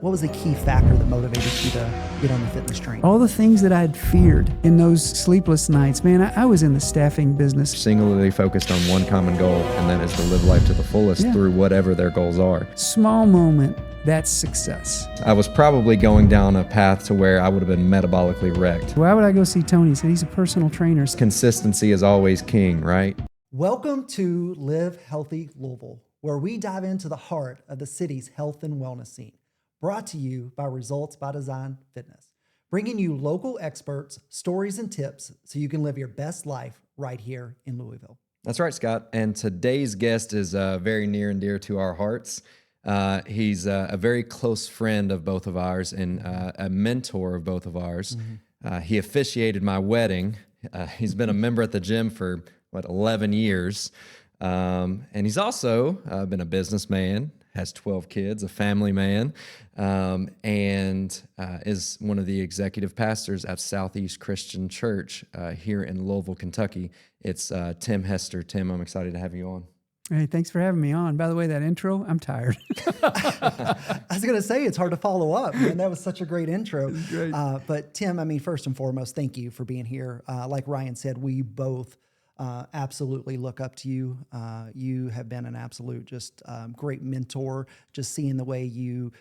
What was the key factor that motivated you to get on the fitness train? All the things that I had feared in those sleepless nights, man, I was in the staffing business. Singularly focused on one common goal, and that is to live life to the fullest through whatever their goals are. Small moment, that's success. I was probably going down a path to where I would have been metabolically wrecked. Why would I go see Tony? He said he's a personal trainer. Consistency is always king, right? Welcome to Live Healthy Louisville, where we dive into the heart of the city's health and wellness scene. Brought to you by Results by Design Fitness, bringing you local experts, stories, and tips so you can live your best life right here in Louisville. That's right, Scott. And today's guest is very near and dear to our hearts. He's a very close friend of both of ours and a mentor of both of ours. He officiated my wedding. He's been a member at the gym for, 11 years. And he's also been a businessman, has 12 kids, a family man, and is one of the executive pastors at Southeast Christian Church here in Louisville, Kentucky. It's Tim Hester. Tim, I'm excited to have you on. Hey, thanks for having me on. By the way, that intro, I'm tired. I was going to say, it's hard to follow up, man. That was such a great intro. Great. But Tim, first and foremost, thank you for being here. Like Ryan said, we both absolutely look up to you. You have been an absolute just great mentor, just seeing the way you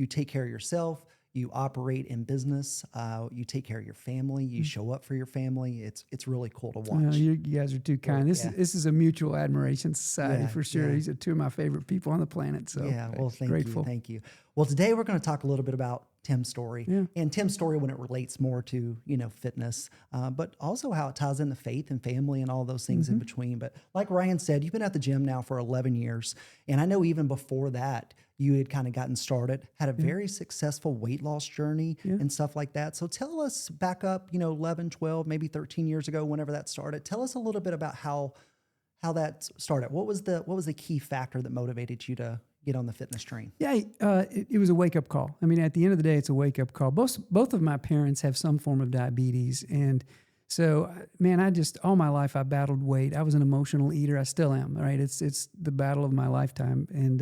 take care of yourself, you operate in business, you take care of your family, you show up for your family. It's really cool to watch. You guys are too kind. This is a mutual admiration society for sure. These are two of my favorite people on the planet. So well, grateful. Thank you. Well, today we're going to talk a little bit about Tim's story and Tim's story when it relates more to, fitness, but also how it ties into faith and family and all those things in between. But like Ryan said, you've been at the gym now for 11 years. And I know even before that, you had kind of gotten started, had a very successful weight loss journey and stuff like that. So tell us back up, 11, 12, maybe 13 years ago, whenever that started, tell us a little bit about how that started. What was the key factor that motivated you to get on the fitness train? Yeah, it was a wake-up call. At the end of the day, it's a wake-up call. Both of my parents have some form of diabetes. And so, man, all my life I battled weight. I was an emotional eater. I still am, right? It's the battle of my lifetime. And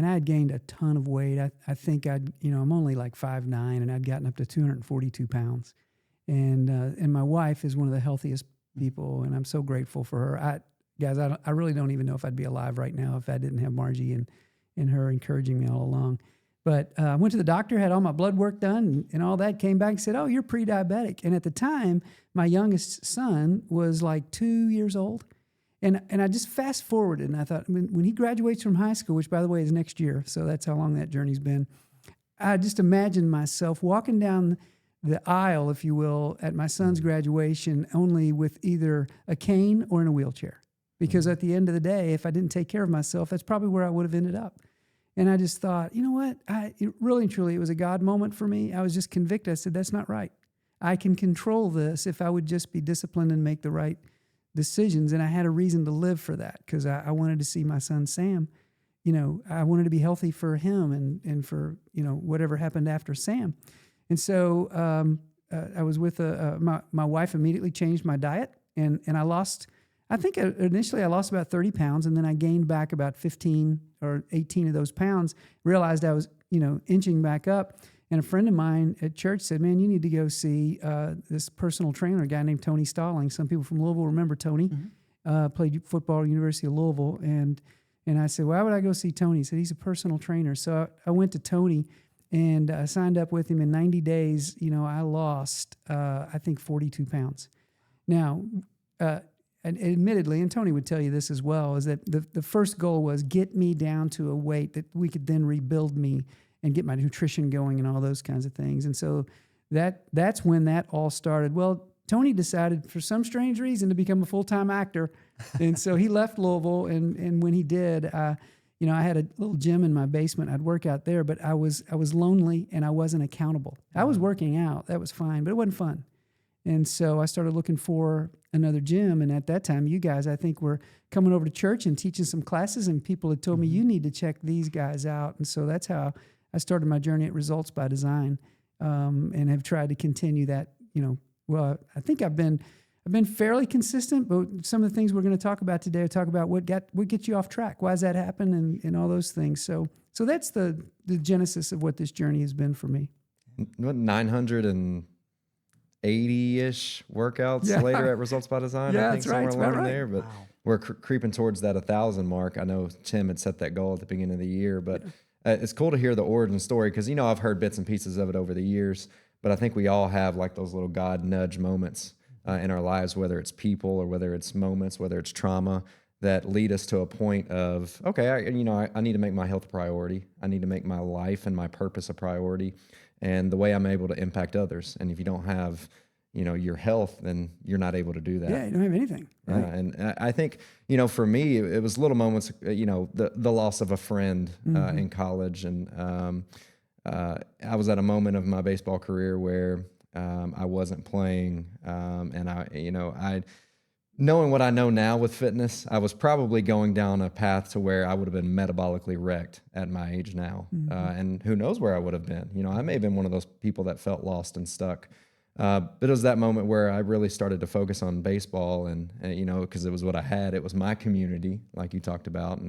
I had gained a ton of weight. I think I'm only like 5'9", and I'd gotten up to 242 pounds. And my wife is one of the healthiest people, and I'm so grateful for her. Guys, I really don't even know if I'd be alive right now if I didn't have Margie and her encouraging me all along. But I went to the doctor, had all my blood work done and all that, came back and said, oh, you're pre-diabetic. And at the time, my youngest son was like 2 years old. And I just fast forwarded, and I thought, when he graduates from high school, which, by the way, is next year, so that's how long that journey's been, I just imagined myself walking down the aisle, if you will, at my son's graduation only with either a cane or in a wheelchair. Because at the end of the day, if I didn't take care of myself, that's probably where I would have ended up. And I just thought, you know what? Really and truly, it was a God moment for me. I was just convicted. I said, that's not right. I can control this if I would just be disciplined and make the right decisions. And I had a reason to live for that because I wanted to see my son, Sam. I wanted to be healthy for him and for, whatever happened after Sam. And so I was with my wife immediately changed my diet and I lost. I think initially I lost about 30 pounds, and then I gained back about 15 or 18 of those pounds, realized I was, inching back up. And a friend of mine at church said, man, you need to go see this personal trainer, a guy named Tony Stalling. Some people from Louisville remember Tony, played football at the University of Louisville. And I said, why would I go see Tony? He said, he's a personal trainer. So I went to Tony and I signed up with him. In 90 days, I lost, I think, 42 pounds. Now, and admittedly, and Tony would tell you this as well, is that the first goal was get me down to a weight that we could then rebuild me and get my nutrition going and all those kinds of things. And so that's when that all started. Well, Tony decided for some strange reason to become a full-time actor. And so he left Louisville. And when he did, I had a little gym in my basement. I'd work out there, but I was lonely and I wasn't accountable. I was working out. That was fine, but it wasn't fun. And so I started looking for another gym. And at that time, you guys, I think, were coming over to church and teaching some classes. And people had told me, you need to check these guys out. And so that's how I started my journey at Results by Design and have tried to continue that, I think I've been I've been fairly consistent, but some of the things we're going to talk about today, talk about what gets you off track. Why does that happen, and all those things. So that's the genesis of what this journey has been for me. What, 980-ish workouts later at Results by Design? Yeah, I think that's right. somewhere along Right. there. But we're creeping towards that 1,000 mark. I know Tim had set that goal at the beginning of the year, but it's cool to hear the origin story because, I've heard bits and pieces of it over the years, but I think we all have like those little God nudge moments in our lives, whether it's people or whether it's moments, whether it's trauma, that lead us to a point of, okay, I need to make my health a priority. I need to make my life and my purpose a priority, and the way I'm able to impact others. And if you don't have, your health, then you're not able to do that. Yeah, you don't have anything. Right? Yeah, and I think, for me, it was little moments, the loss of a friend in college. And I was at a moment of my baseball career where I wasn't playing. And knowing what I know now with fitness, I was probably going down a path to where I would have been metabolically wrecked at my age now. And who knows where I would have been. I may have been one of those people that felt lost and stuck. But it was that moment where I really started to focus on baseball and because it was what I had. It was my community, like you talked about,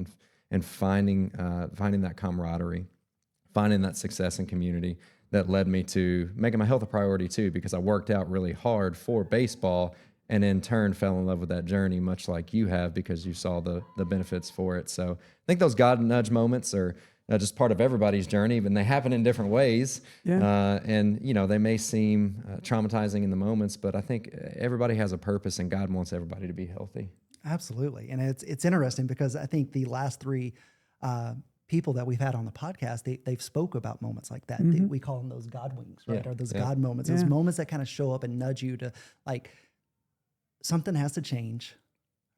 and finding that camaraderie, finding that success in community that led me to making my health a priority too, because I worked out really hard for baseball and in turn fell in love with that journey, much like you have, because you saw the benefits for it. So I think those God nudge moments are just part of everybody's journey, and they happen in different ways. Yeah. And they may seem traumatizing in the moments, but I think everybody has a purpose, and God wants everybody to be healthy. Absolutely. And it's interesting because I think the last three people that we've had on the podcast, they've spoke about moments like that. We call them those God wings, right? Yeah. Or those God moments, those moments that kind of show up and nudge you to like, something has to change.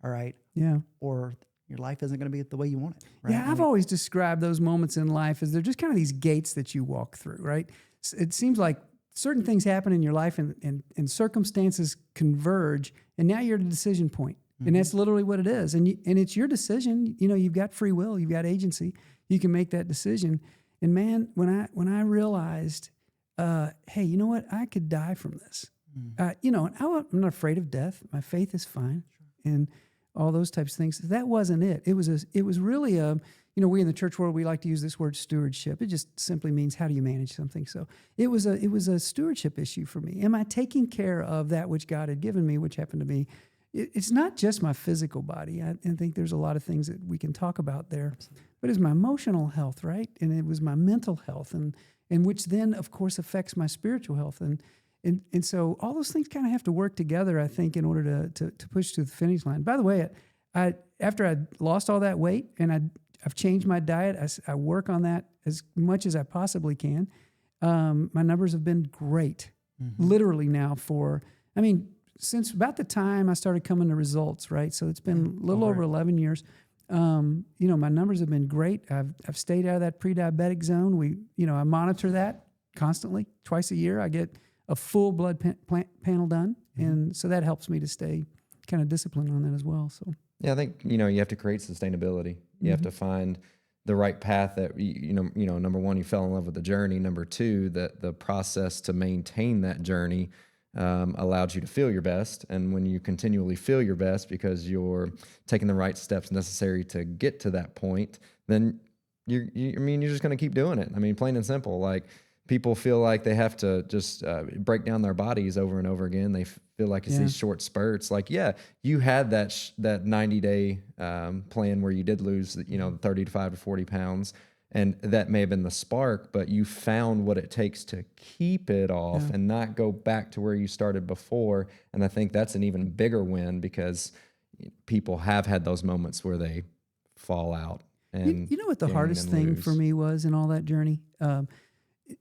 All right. Yeah. Or your life isn't going to be the way you want it. Right? Yeah, I've always described those moments in life as they're just kind of these gates that you walk through, right? It seems like certain things happen in your life and circumstances converge, and now you're at a decision point. And that's literally what it is. And it's your decision. You've got free will, you've got agency. You can make that decision. And man, when I realized, hey, you know what? I could die from this. I'm not afraid of death. My faith is fine. And all those types of things. That wasn't it. It was really we in the church world, we like to use this word stewardship. It just simply means how do you manage something. So it was a stewardship issue for me. Am I taking care of that which God had given me, which happened to be, it's not just my physical body. I think there's a lot of things that we can talk about there, but it's my emotional health, right? And it was my mental health, and which then of course affects my spiritual health. And so all those things kind of have to work together, I think, in order to push to the finish line. By the way, after I lost all that weight and I've changed my diet, I work on that as much as I possibly can. My numbers have been great, literally now since about the time I started coming to Results, right? So it's been a little over 11 years. My numbers have been great. I've stayed out of that pre-diabetic zone. I monitor that constantly, twice a year. I get a full blood panel done. And so that helps me to stay kind of disciplined on that as well. So yeah, I think, you have to create sustainability. You have to find the right path that, number one, you fell in love with the journey. Number two, that the process to maintain that journey allowed you to feel your best. And when you continually feel your best because you're taking the right steps necessary to get to that point, then you're just going to keep doing it. Plain and simple, like, people feel like they have to just break down their bodies over and over again. They feel like it's these short spurts. Like, you had that 90-day plan where you did lose, 35 to 40 pounds, and that may have been the spark, but you found what it takes to keep it off and not go back to where you started before. And I think that's an even bigger win because people have had those moments where they fall out. And you know what the hardest thing for me was in all that journey?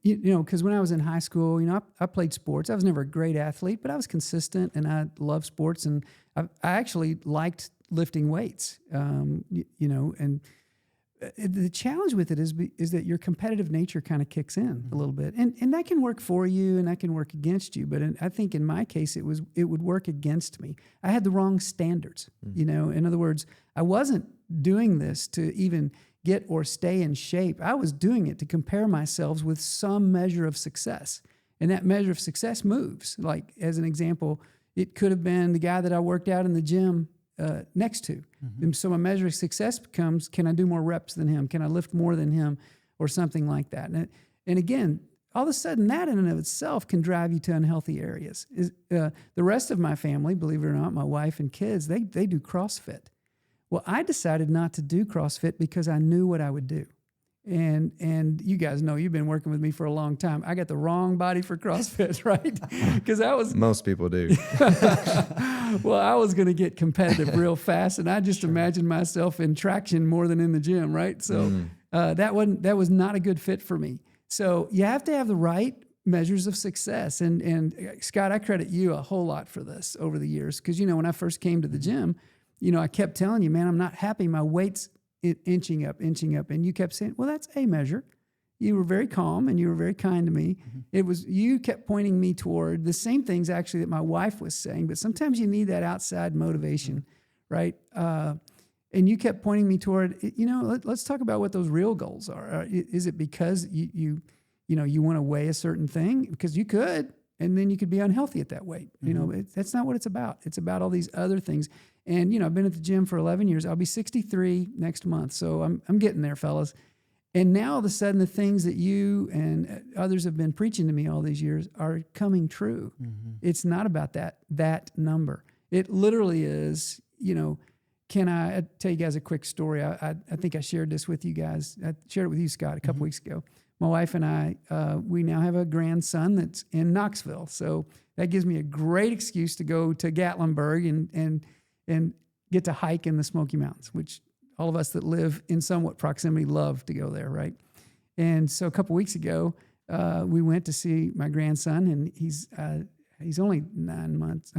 Because when I was in high school, I played sports. I was never a great athlete, but I was consistent, and I loved sports, and I actually liked lifting weights. And the challenge with it is that your competitive nature kind of kicks in a little bit, and that can work for you, and that can work against you. But I think in my case, it would work against me. I had the wrong standards. In other words, I wasn't doing this to even get or stay in shape. I was doing it to compare myself with some measure of success. And that measure of success moves. Like, as an example, It could have been the guy that I worked out in the gym next to. And so my measure of success becomes, can I do more reps than him? Can I lift more than him? Or something like that. And again, all of a sudden, that in and of itself can drive you to unhealthy areas. The rest of my family, believe it or not, my wife and kids, they do CrossFit. Well, I decided not to do CrossFit because I knew what I would do. And you guys know, you've been working with me for a long time. I got the wrong body for CrossFit, right? Because Most people do. Well, I was going to get competitive real fast, and I just imagined myself in traction more than in the gym, right? So that was not a good fit for me. So you have to have the right measures of success. And Scott, I credit you a whole lot for this over the years. Because, when I first came to the gym, I kept telling you, man, I'm not happy. My weight's inching up. And you kept saying, well, that's a measure. You were very calm and you were very kind to me. You kept pointing me toward the same things actually that my wife was saying, but sometimes you need that outside motivation, right? And you kept pointing me toward, let's talk about what those real goals are. Is it because you want to weigh a certain thing? Because you could, and then you could be unhealthy at that weight. That's not what it's about. It's about all these other things. And, I've been at the gym for 11 years. I'll be 63 next month. So I'm getting there, fellas. And now all of a sudden the things that you and others have been preaching to me all these years are coming true. It's not about that number. It literally is, can I tell you guys a quick story? I think I shared this with you guys. I shared it with you, Scott, a couple weeks ago. My wife and I, we now have a grandson that's in Knoxville. So that gives me a great excuse to go to Gatlinburg and get to hike in the Smoky Mountains, which all of us that live in somewhat proximity love to go there, right? And so a couple weeks ago, we went to see my grandson, and he's only 9 months.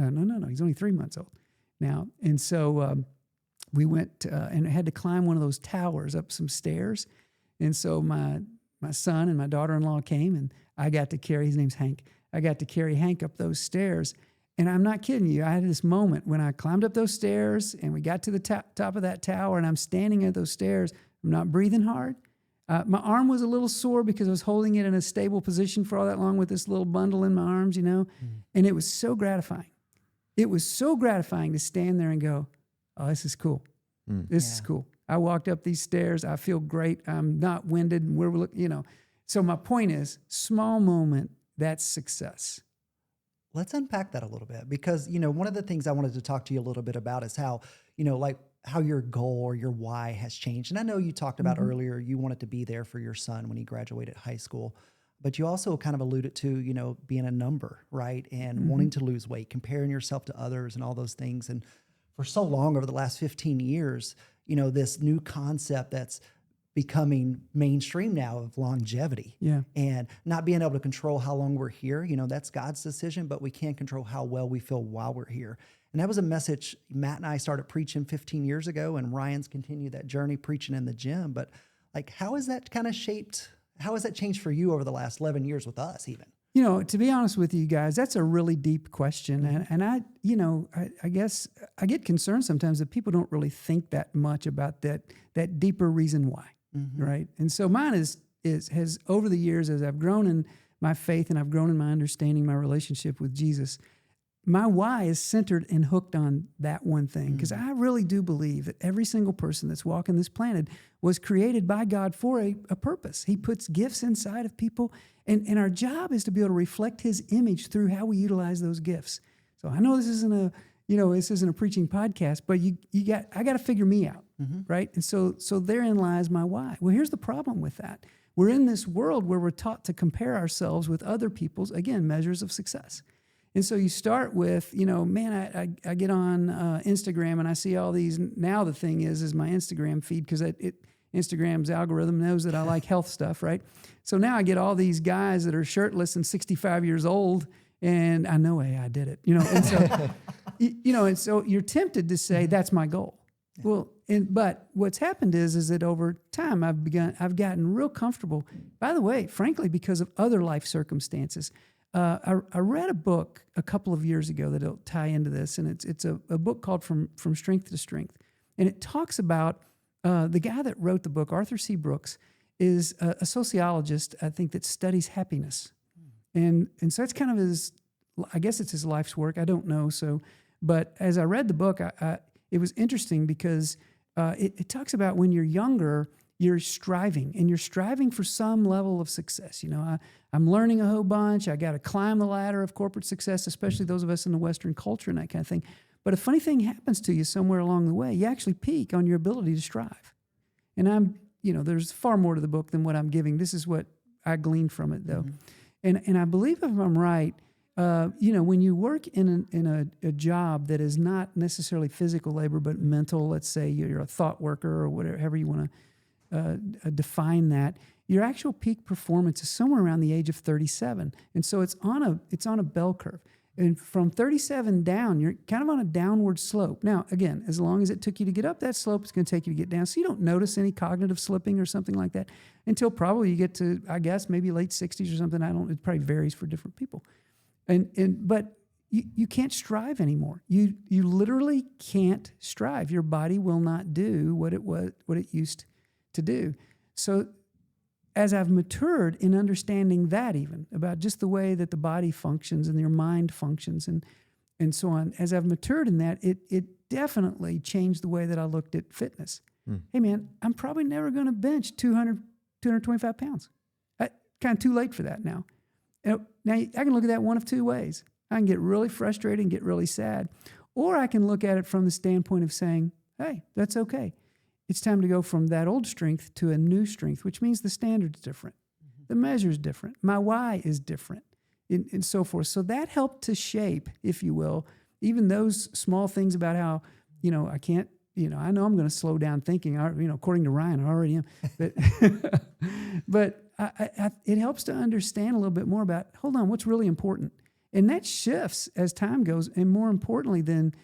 He's only 3 months old now. And so we went and had to climb one of those towers up some stairs. And so my son and my daughter-in-law came, and I got to carry, his name's Hank, I got to carry Hank up those stairs. And I'm not kidding you. I had this moment when I climbed up those stairs and we got to the top of that tower, and I'm standing at those stairs. I'm not breathing hard. My arm was a little sore because I was holding it in a stable position for all that long with this little bundle in my arms, And it was so gratifying. It was so gratifying to stand there and go, oh, this is cool. This is cool. I walked up these stairs. I feel great. I'm not winded. And we're looking, So my point is, small moment, that's success. Let's unpack that a little bit, because, one of the things I wanted to talk to you a little bit about is how, how your goal or your why has changed. And I know you talked about earlier, you wanted to be there for your son when he graduated high school, but you also kind of alluded to, being a number, right? And wanting to lose weight, comparing yourself to others and all those things. And for so long, over the last 15 years, this new concept that's becoming mainstream now of longevity, and not being able to control how long we're here. That's God's decision, but we can't control how well we feel while we're here. And that was a message Matt and I started preaching 15 years ago, and Ryan's continued that journey preaching in the gym. But how has that kind of shaped, how has that changed for you over the last 11 years with us even? To be honest with you guys, that's a really deep question. And I guess I get concerned sometimes that people don't really think that much about that deeper reason why. Right. And so mine has over the years, as I've grown in my faith and I've grown in my understanding, my relationship with Jesus, my why is centered and hooked on that one thing. Because I really do believe that every single person that's walking this planet was created by God for a purpose. He puts gifts inside of people, and our job is to be able to reflect His image through how we utilize those gifts. So I know this isn't a preaching podcast, but I got to figure me out. Right. And so therein lies my why. Well, here's the problem with that. We're in this world where we're taught to compare ourselves with other people's, again, measures of success. And so you start with, I get on Instagram and I see all these. Now the thing is my Instagram feed, because Instagram's algorithm knows that I like health stuff, right? So now I get all these guys that are shirtless and 65 years old, and I know, hey, I did it, And so, and so you're tempted to say that's my goal. Well, but what's happened is that over time I've gotten real comfortable. By the way, frankly, because of other life circumstances. I read a book a couple of years ago that'll tie into this, and it's a book called From Strength to Strength, and it talks about the guy that wrote the book, Arthur C. Brooks, is a sociologist, I think, that studies happiness, and so that's kind of his I guess it's his life's work. I don't know. So, but as I read the book, it was interesting because it talks about when you're younger, you're striving for some level of success. I'm learning a whole bunch. I got to climb the ladder of corporate success, especially those of us in the Western culture and that kind of thing. But a funny thing happens to you somewhere along the way. You actually peak on your ability to strive. And there's far more to the book than what I'm giving. This is what I gleaned from it, though. And I believe, if I'm right, when you work in a job that is not necessarily physical labor but mental, let's say you're a thought worker or whatever, however you want to define that, your actual peak performance is somewhere around the age of 37, and so it's on a bell curve. And from 37 down, you're kind of on a downward slope. Now, again, as long as it took you to get up that slope, it's going to take you to get down. So you don't notice any cognitive slipping or something like that until probably you get to, I guess, maybe late 60s or something. It probably varies for different people. But you can't strive anymore. You literally can't strive. Your body will not do what it used to do. So as I've matured in understanding that, even about just the way that the body functions and your mind functions and so on, as I've matured in that, it definitely changed the way that I looked at fitness. Hey man, I'm probably never going to bench 225 pounds. Kind of too late for that now. Now I can look at that one of two ways. I can get really frustrated and get really sad, or I can look at it from the standpoint of saying, hey, that's okay. It's time to go from that old strength to a new strength, which means the standard's different. The measure's different. My why is different, and so forth. So that helped to shape, if you will, even those small things about how, I can't, I know I'm going to slow down thinking, according to Ryan, I already am. But it helps to understand a little bit more about, hold on, what's really important. And that shifts as time goes. And more importantly than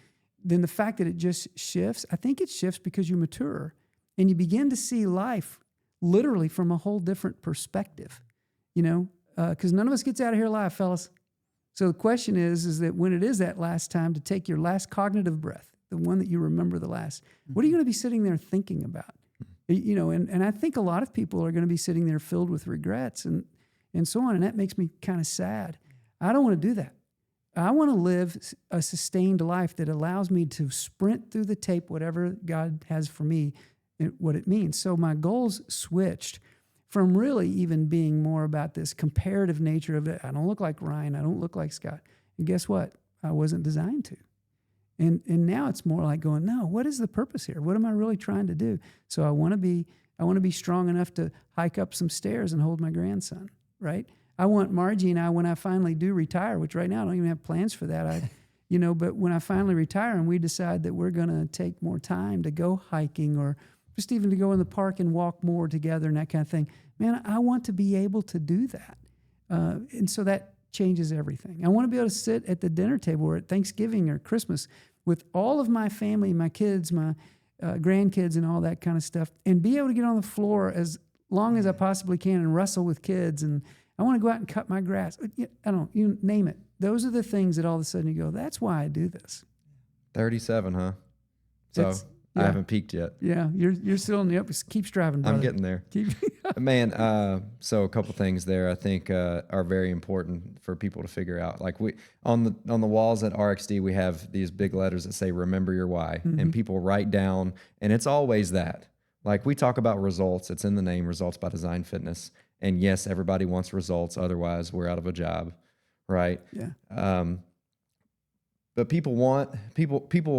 the fact that it just shifts, I think it shifts because you mature and you begin to see life literally from a whole different perspective, because none of us gets out of here alive, fellas. So the question is that when it is that last time to take your last cognitive breath, the one that you remember the last, what are you going to be sitting there thinking about? And I think a lot of people are going to be sitting there filled with regrets and so on. And that makes me kind of sad. I don't want to do that. I want to live a sustained life that allows me to sprint through the tape, whatever God has for me, and what it means. So my goals switched from really even being more about this comparative nature of it. I don't look like Ryan. I don't look like Scott. And guess what? I wasn't designed to. And now it's more like going, no, what is the purpose here? What am I really trying to do? So I want to be strong enough to hike up some stairs and hold my grandson, right? I want Margie and I, when I finally do retire, which right now I don't even have plans for that, but when I finally retire and we decide that we're going to take more time to go hiking or just even to go in the park and walk more together and that kind of thing, man, I want to be able to do that. And so that changes everything. I want to be able to sit at the dinner table or at Thanksgiving or Christmas with all of my family, my kids, my grandkids and all that kind of stuff, and be able to get on the floor as long as I possibly can and wrestle with kids. And I want to go out and cut my grass. I don't know, you name it. Those are the things that all of a sudden you go, that's why I do this. 37, huh? So I haven't peaked yet. Yeah, you're still in the up. Keep striving, brother. I'm getting there. Man, so a couple things there I think are very important for people to figure out. Like we on the walls at RXD, we have these big letters that say "Remember your why," and people write down, and it's always that. Like we talk about results. It's in the name, Results by Design Fitness. And yes, everybody wants results. Otherwise, we're out of a job, right? Yeah. But people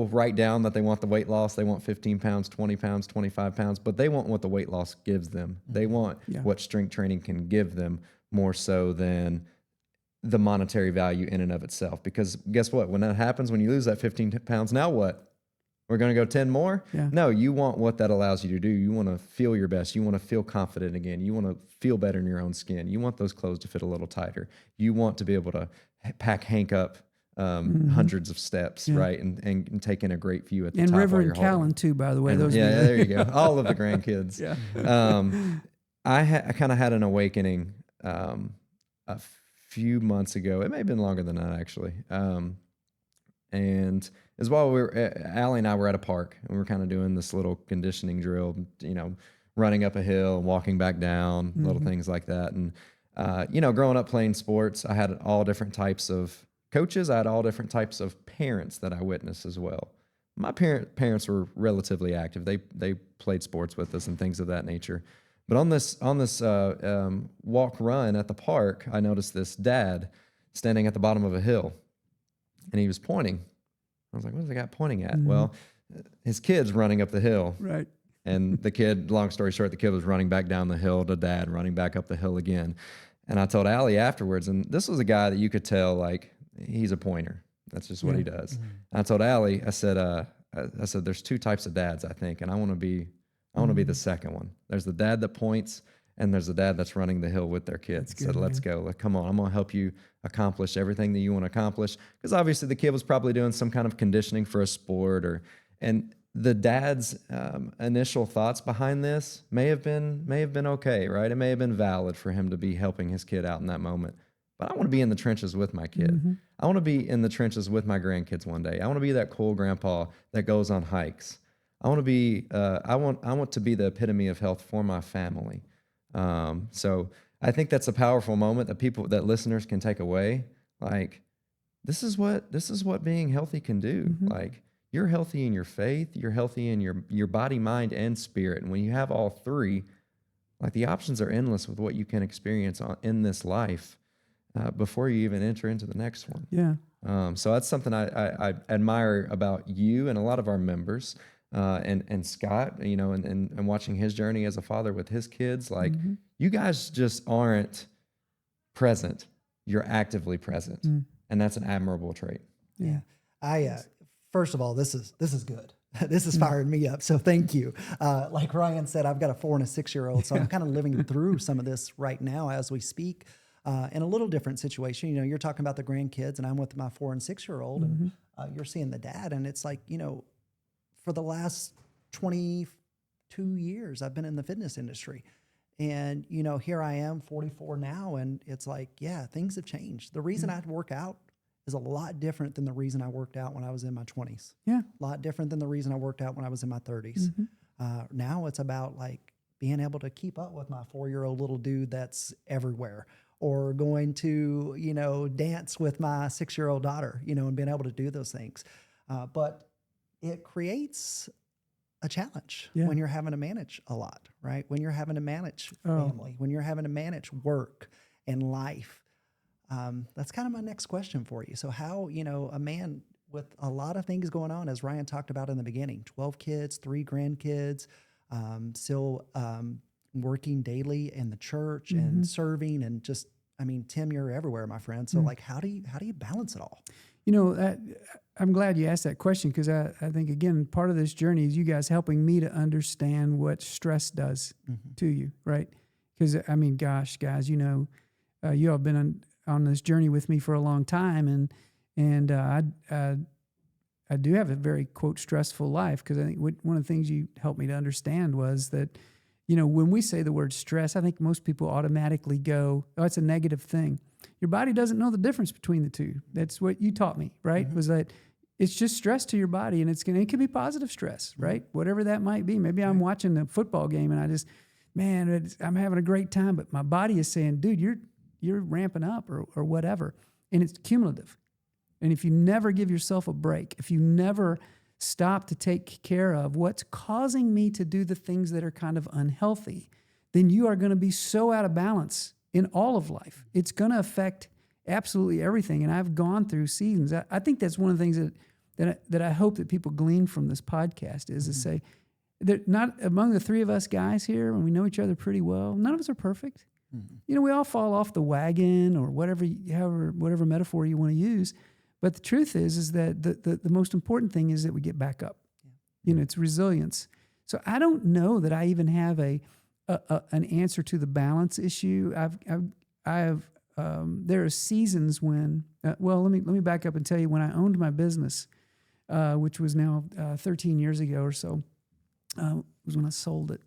write down that they want the weight loss. They want 15 pounds, 20 pounds, 25 pounds, but they want what the weight loss gives them. They want what strength training can give them more so than the monetary value in and of itself. Because guess what? When that happens, when you lose that 15 pounds, now what? We're going to go 10 more? Yeah. No, you want what that allows you to do. You want to feel your best. You want to feel confident again. You want to feel better in your own skin. You want those clothes to fit a little tighter. You want to be able to pack Hank up hundreds of steps, right? And take in a great view at the top. And River and Callan too, by the way. There you go. All of the grandkids. I kind of had an awakening a few months ago. It may have been longer than that, actually. And as while Allie and I were at a park, and we were kind of doing this little conditioning drill, running up a hill, walking back down, little things like that. And, growing up playing sports, I had all different types of coaches. I had all different types of parents that I witnessed as well. My parents were relatively active. They played sports with us and things of that nature. But on this walk run at the park, I noticed this dad standing at the bottom of a hill, and he was pointing. I was like, "What is the guy pointing at?" Well, his kid's running up the hill, Right. and the kid. Long story short, the kid was running back down the hill to dad, running back up the hill again. And I told Allie afterwards, and this was a guy that you could tell like he's a pointer. That's just what he does. And I told Allie, I said, there's two types of dads, I think, and I want to be the second one. There's the dad that points, and there's the dad that's running the hill with their kids. Good, Said, let's go. Like, come on, I'm going to help you accomplish everything that you want to accomplish. Because obviously the kid was probably doing some kind of conditioning for a sport, and the dad's initial thoughts behind this may have been okay, right? It may have been valid for him to be helping his kid out in that moment. But I want to be in the trenches with my kid. I want to be in the trenches with my grandkids one day. I want to be that cool grandpa that goes on hikes. I want to be. I want to be the epitome of health for my family. So I think that's a powerful moment that listeners can take away. Like, this is what being healthy can do. Like, you're healthy in your faith. You're healthy in your body, mind, and spirit. And when you have all three, like, the options are endless with what you can experience in this life. Before you even enter into the next one. Yeah. So that's something I admire about you and a lot of our members, and Scott, and watching his journey as a father with his kids. Like, you guys just aren't present. You're actively present. And that's an admirable trait. Yeah. First of all, this is good. This is firing me up. So thank you. Like Ryan said, I've got a 4 and a 6-year-old, so I'm kind of living through some of this right now as we speak. In a little different situation, you're talking about the grandkids, and I'm with my 4 and 6-year-old, and you're seeing the dad, and it's like, for the last 22 years, I've been in the fitness industry, and here I am, 44 now, and it's like, yeah, things have changed. The reason I work out is a lot different than the reason I worked out when I was in my 20s. Yeah, a lot different than the reason I worked out when I was in my 30s. Now it's about like being able to keep up with my 4-year-old little dude that's everywhere, or going to, dance with my 6-year-old daughter, and being able to do those things. But it creates a challenge when you're having to manage a lot, right? When you're having to manage family, when you're having to manage work and life. That's kind of my next question for you. So how, a man with a lot of things going on, as Ryan talked about in the beginning, 12 kids, 3 grandkids, still working daily in the church and serving, and just, Tim, you're everywhere, my friend. So like, how do you balance it all? I'm glad you asked that question, because I think, again, part of this journey is you guys helping me to understand what stress does to you, right? Because, gosh, guys, you all have been on this journey with me for a long time, and I do have a very, quote, stressful life, because I think one of the things you helped me to understand was that, when we say the word stress, I think most people automatically go, oh, it's a negative thing. Your body doesn't know the difference between the two. That's what you taught me, right? Was that it's just stress to your body, and it can be positive stress, right? Whatever that might be. Maybe I'm watching a football game and I just, I'm having a great time, but my body is saying, dude, you're ramping up or whatever. And it's cumulative. And if you never give yourself a break, if you never stop to take care of what's causing me to do the things that are kind of unhealthy, then you are going to be so out of balance in all of life. It's going to affect absolutely everything. And I've gone through seasons. I think that's one of the things that I hope that people glean from this podcast is to say that not among the 3 of us guys here, and we know each other pretty well, none of us are perfect. We all fall off the wagon, or whatever metaphor you want to use. But the truth is that the most important thing is that we get back up. It's resilience. So I don't know that I even have an answer to the balance issue. There are seasons when, let me back up and tell you, when I owned my business, which was now 13 years ago or so, was when I sold it.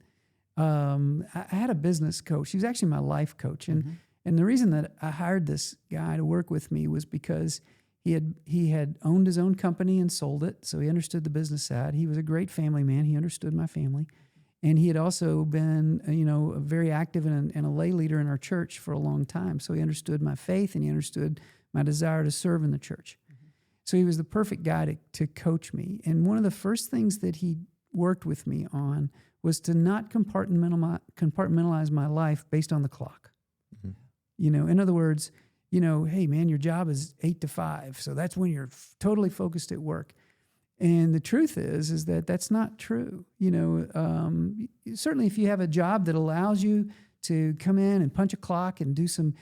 I had a business coach. He was actually my life coach. And the reason that I hired this guy to work with me was because he had owned his own company and sold it. So he understood the business side. He was a great family man. He understood my family. And he had also been, very active and a lay leader in our church for a long time. So he understood my faith and he understood my desire to serve in the church. So he was the perfect guy to coach me. And one of the first things that he worked with me on was to not compartmentalize my life based on the clock. In other words, hey man, your job is 8 to 5. So that's when you're totally focused at work. And the truth is that that's not true. Certainly if you have a job that allows you to come in and punch a clock and do some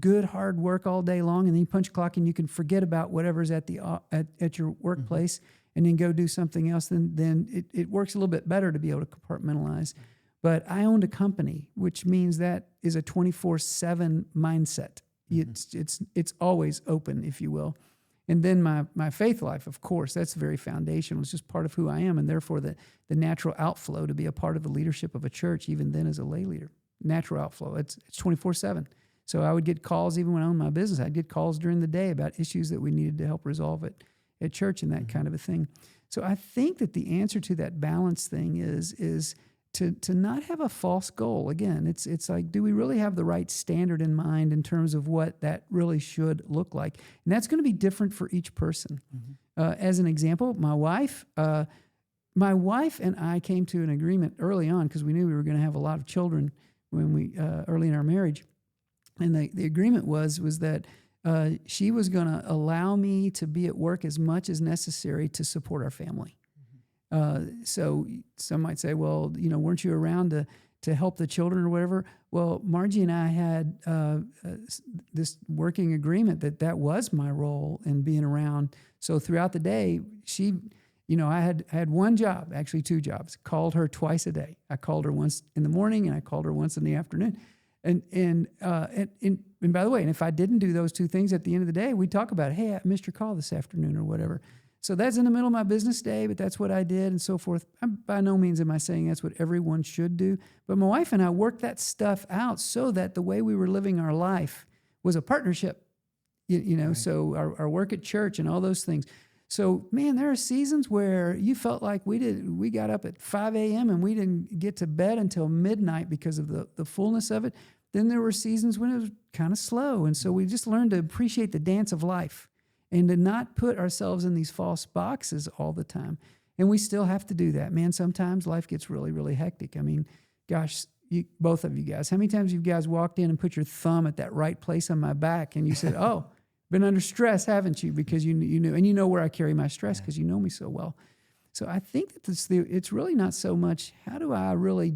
good hard work all day long, and then you punch a clock and you can forget about whatever's at your workplace and then go do something else, then it works a little bit better to be able to compartmentalize. But I owned a company, which means that is a 24/7 mindset. It's always open, if you will. And then my faith life, of course, that's very foundational. It's just part of who I am, and therefore the natural outflow to be a part of the leadership of a church, even then as a lay leader. Natural outflow. It's 24/7. So I would get calls even when I owned my business. I'd get calls during the day about issues that we needed to help resolve at church and that kind of a thing. So I think that the answer to that balance thing is to not have a false goal. Again, it's like, do we really have the right standard in mind in terms of what that really should look like? And that's going to be different for each person. As an example, my wife and I came to an agreement early on because we knew we were going to have a lot of children when we early in our marriage. And the agreement was that she was going to allow me to be at work as much as necessary to support our family. So some might say, well, weren't you around to help the children or whatever? Well, Margie and I had this working agreement that was my role in being around. So throughout the day, I had one job, actually 2 jobs. Called her twice a day. I called her once in the morning and I called her once in the afternoon. And by the way, and if I didn't do those 2 things at the end of the day, we'd talk about, hey, I missed your call this afternoon or whatever. So that's in the middle of my business day, but that's what I did and so forth. By no means am I saying that's what everyone should do. But my wife and I worked that stuff out so that the way we were living our life was a partnership, right. So our work at church and all those things. So, man, there are seasons where you felt like we got up at 5 a.m. and we didn't get to bed until midnight because of the fullness of it. Then there were seasons when it was kind of slow. And so we just learned to appreciate the dance of life and to not put ourselves in these false boxes all the time. And we still have to do that. Man, sometimes life gets really, really hectic. I mean, gosh, both of you guys, how many times you guys walked in and put your thumb at that right place on my back and you said, oh, been under stress, haven't you? Because you knew, and you know where I carry my stress because you know me so well. So I think that it's really not so much how do I really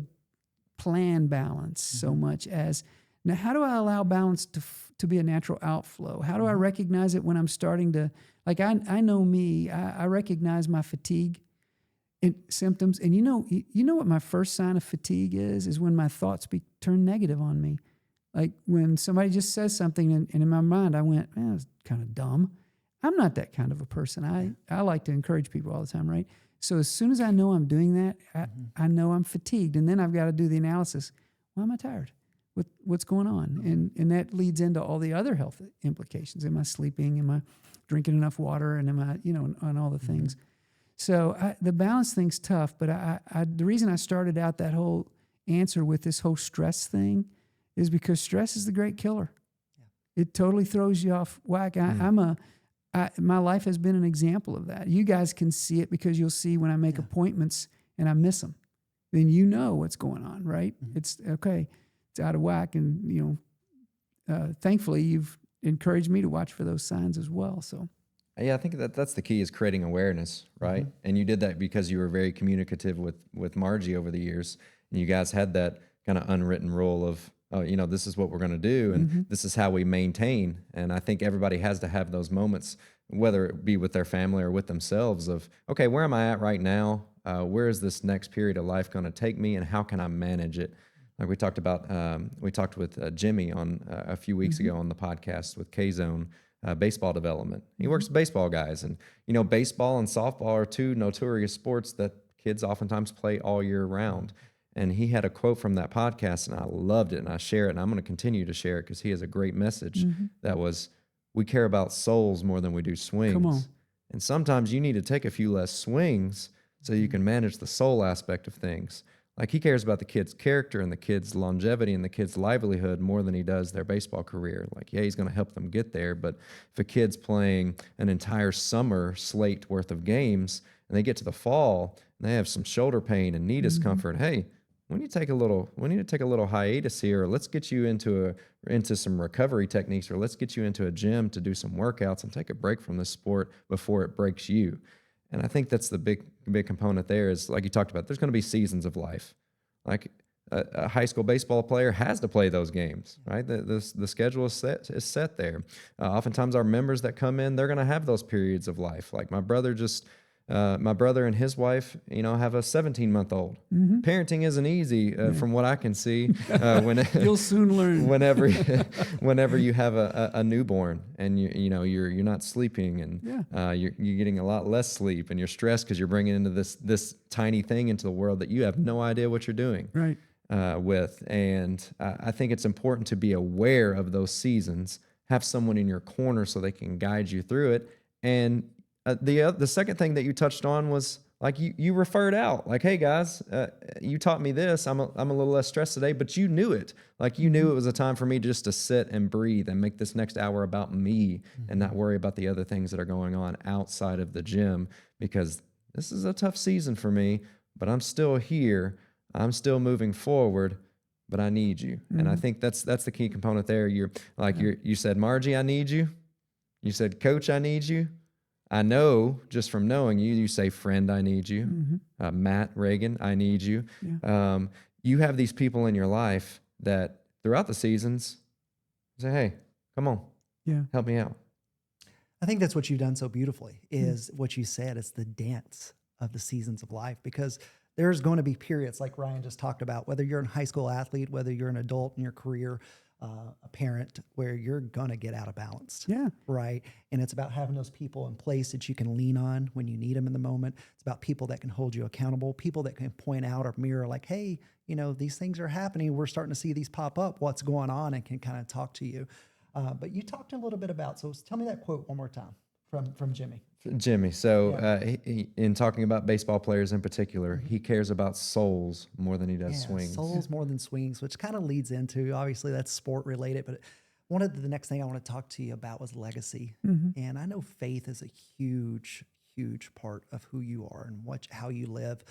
plan balance so much as now how do I allow balance to be a natural outflow? How do I recognize it when I'm starting to, like I know me, I recognize my fatigue and symptoms. And you know what my first sign of fatigue is when my thoughts turn negative on me. Like when somebody just says something and in my mind I went, man, that's kind of dumb. I'm not that kind of a person. I like to encourage people all the time, right? So as soon as I know I'm doing that, I know I'm fatigued. And then I've got to do the analysis. Why am I tired? What's going on? And that leads into all the other health implications. Am I sleeping? Am I drinking enough water? And am I, on all the things. So the balance thing's tough. But the reason I started out that whole answer with this whole stress thing is because stress is the great killer. Yeah. It totally throws you off whack. My life has been an example of that. You guys can see it because you'll see when I make appointments and I miss them. Then you know what's going on, right? It's okay. It's out of whack. And, thankfully, you've encouraged me to watch for those signs as well. So, yeah, I think that's the key is creating awareness, right? And you did that because you were very communicative with Margie over the years. And you guys had that kind of unwritten rule of, oh, this is what we're going to do, and this is how we maintain. And I think everybody has to have those moments, whether it be with their family or with themselves of, okay, where am I at right now? Where is this next period of life going to take me, and how can I manage it? Like we talked with Jimmy on a few weeks ago on the podcast with K-Zone, baseball development. He works with baseball guys, and baseball and softball are 2 notorious sports that kids oftentimes play all year round. And he had a quote from that podcast, and I loved it, and I share it, and I'm going to continue to share it because he has a great message that was, we care about souls more than we do swings. Come on. And sometimes you need to take a few less swings so you can manage the soul aspect of things. Like he cares about the kid's character and the kid's longevity and the kid's livelihood more than he does their baseball career. Like, yeah, he's going to help them get there. But if a kid's playing an entire summer slate worth of games and they get to the fall and they have some shoulder pain and knee discomfort, hey, we need to take a little hiatus here. Or let's get you into some recovery techniques, or let's get you into a gym to do some workouts and take a break from this sport before it breaks you. And I think that's the big component there is, like you talked about, there's going to be seasons of life. Like a high school baseball player has to play those games, right? The schedule is set there. Oftentimes our members that come in, they're going to have those periods of life. Like my brother and his wife, have a 17-month-old. Parenting isn't easy from what I can see. You'll soon learn. Whenever you have a newborn and you're not sleeping and you're getting a lot less sleep and you're stressed because you're bringing into this tiny thing into the world that you have no idea what you're doing with. And I think it's important to be aware of those seasons, have someone in your corner so they can guide you through it. And the second thing that you touched on was like you referred out, like, hey guys, you taught me this. I'm a little less stressed today, but you knew it. Like you knew it was a time for me just to sit and breathe and make this next hour about me and not worry about the other things that are going on outside of the gym, because this is a tough season for me, but I'm still here. I'm still moving forward, but I need you. And I think that's the key component there. You said, Margie, I need you. You said, Coach, I need you. I know just from knowing you say, friend, I need you. Matt, Reagan, I need you. Yeah. You have these people in your life that throughout the seasons say, hey, come on, help me out. I think that's what you've done so beautifully is what you said. It's the dance of the seasons of life, because there's going to be periods like Ryan just talked about, whether you're a high school athlete, whether you're an adult in your career, a parent, where you're going to get out of balance. Yeah. Right. And it's about having those people in place that you can lean on when you need them in the moment. It's about people that can hold you accountable, people that can point out or mirror like, hey, these things are happening. We're starting to see these pop up. What's going on? And can kind of talk to you. But you talked a little bit about, so tell me that quote one more time from Jimmy. Jimmy. So he, in talking about baseball players in particular, he cares about souls more than he does swings. Souls more than swings, which kind of leads into, obviously that's sport related, but the next thing I want to talk to you about was legacy. And I know faith is a huge, huge part of who you are and how you live.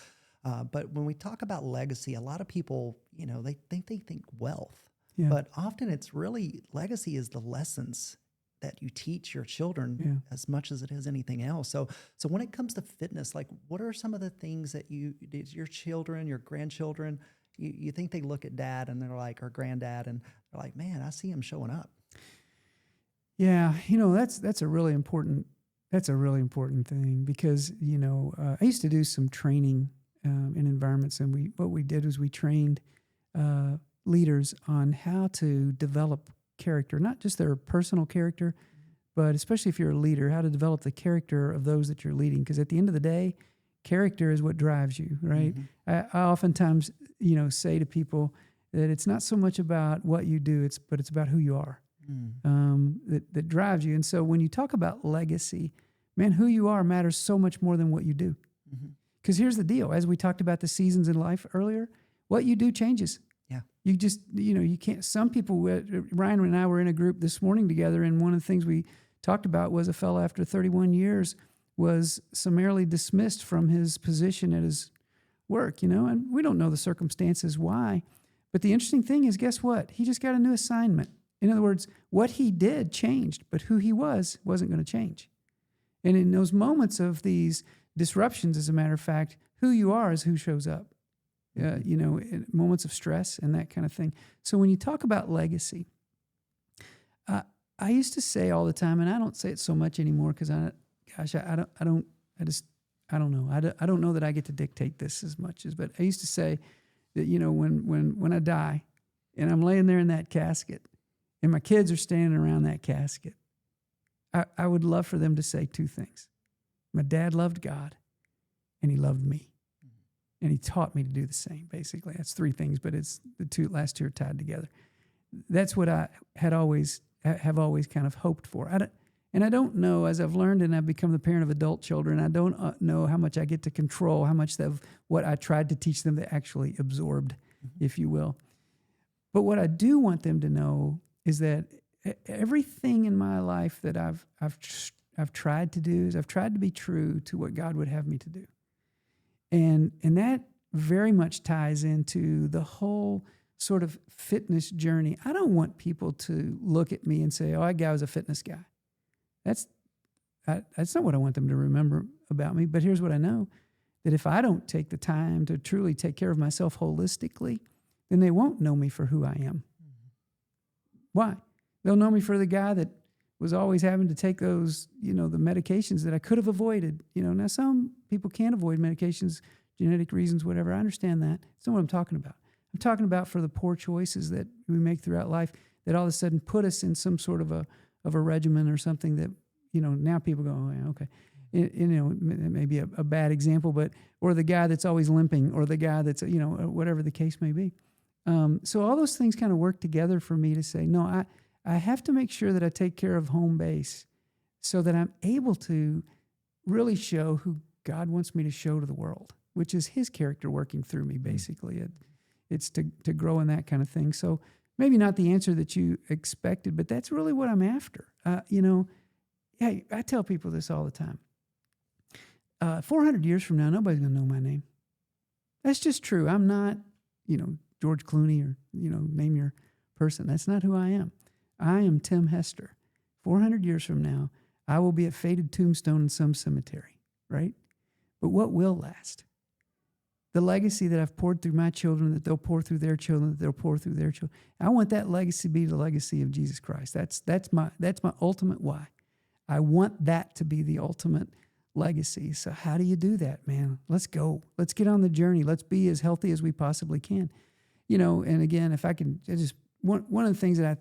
But when we talk about legacy, a lot of people, they think wealth, but often it's really legacy is the lessons that you teach your children as much as it is anything else. So when it comes to fitness, like what are some of the things that your children, your grandchildren, you think they look at dad and they're like, or granddad, and they're like, man, I see him showing up. Yeah. That's a really important thing because, I used to do some training in environments, and what we did was we trained leaders on how to develop character, not just their personal character, but especially if you're a leader, how to develop the character of those that you're leading. Because at the end of the day, character is what drives you, right? I oftentimes, say to people that it's not so much about what you do, but it's about who you are that drives you. And so when you talk about legacy, man, who you are matters so much more than what you do. Because here's the deal. As we talked about the seasons in life earlier, what you do changes. You just, you can't, some people, Ryan and I were in a group this morning together, and one of the things we talked about was a fellow after 31 years was summarily dismissed from his position at his work, and we don't know the circumstances why. But the interesting thing is, guess what? He just got a new assignment. In other words, what he did changed, but who he wasn't going to change. And in those moments of these disruptions, as a matter of fact, who you are is who shows up. In moments of stress and that kind of thing. So when you talk about legacy, I used to say all the time, and I don't say it so much anymore because I don't know. I don't know that I get to dictate this as much as, but I used to say that, when I die and I'm laying there in that casket and my kids are standing around that casket, I would love for them to say two things. My dad loved God and he loved me. And he taught me to do the same, basically. That's three things, but it's the last two are tied together. That's what I have always kind of hoped for. And I don't know, as I've learned and I've become the parent of adult children, I don't know how much I get to control, how much of what I tried to teach them they actually absorbed, if you will. But what I do want them to know is that everything in my life that I've tried to do is I've tried to be true to what God would have me to do. And that very much ties into the whole sort of fitness journey. I don't want people to look at me and say, oh, that guy was a fitness guy. That's not what I want them to remember about me. But here's what I know, that if I don't take the time to truly take care of myself holistically, then they won't know me for who I am. Why? They'll know me for the guy that was always having to take those, the medications that I could have avoided. Now some people can't avoid medications, genetic reasons, whatever. I understand that. That's not what I'm talking about. I'm talking about for the poor choices that we make throughout life that all of a sudden put us in some sort of a regimen or something that, now people go, oh, yeah, okay. It may be a bad example, or the guy that's always limping, or the guy that's, whatever the case may be. So all those things kind of work together for me to say, no, I have to make sure that I take care of home base so that I'm able to really show who God wants me to show to the world, which is his character working through me, basically. It's to grow in that kind of thing. So maybe not the answer that you expected, but that's really what I'm after. Hey, I tell people this all the time. 400 years from now, nobody's going to know my name. That's just true. I'm not, George Clooney or, name your person. That's not who I am. I am Tim Hester. 400 years from now, I will be a faded tombstone in some cemetery, right? But what will last? The legacy that I've poured through my children, that they'll pour through their children, that they'll pour through their children. I want that legacy to be the legacy of Jesus Christ. That's my ultimate why. I want that to be the ultimate legacy. So how do you do that, man? Let's go. Let's get on the journey. Let's be as healthy as we possibly can. And again, if I can one of the things that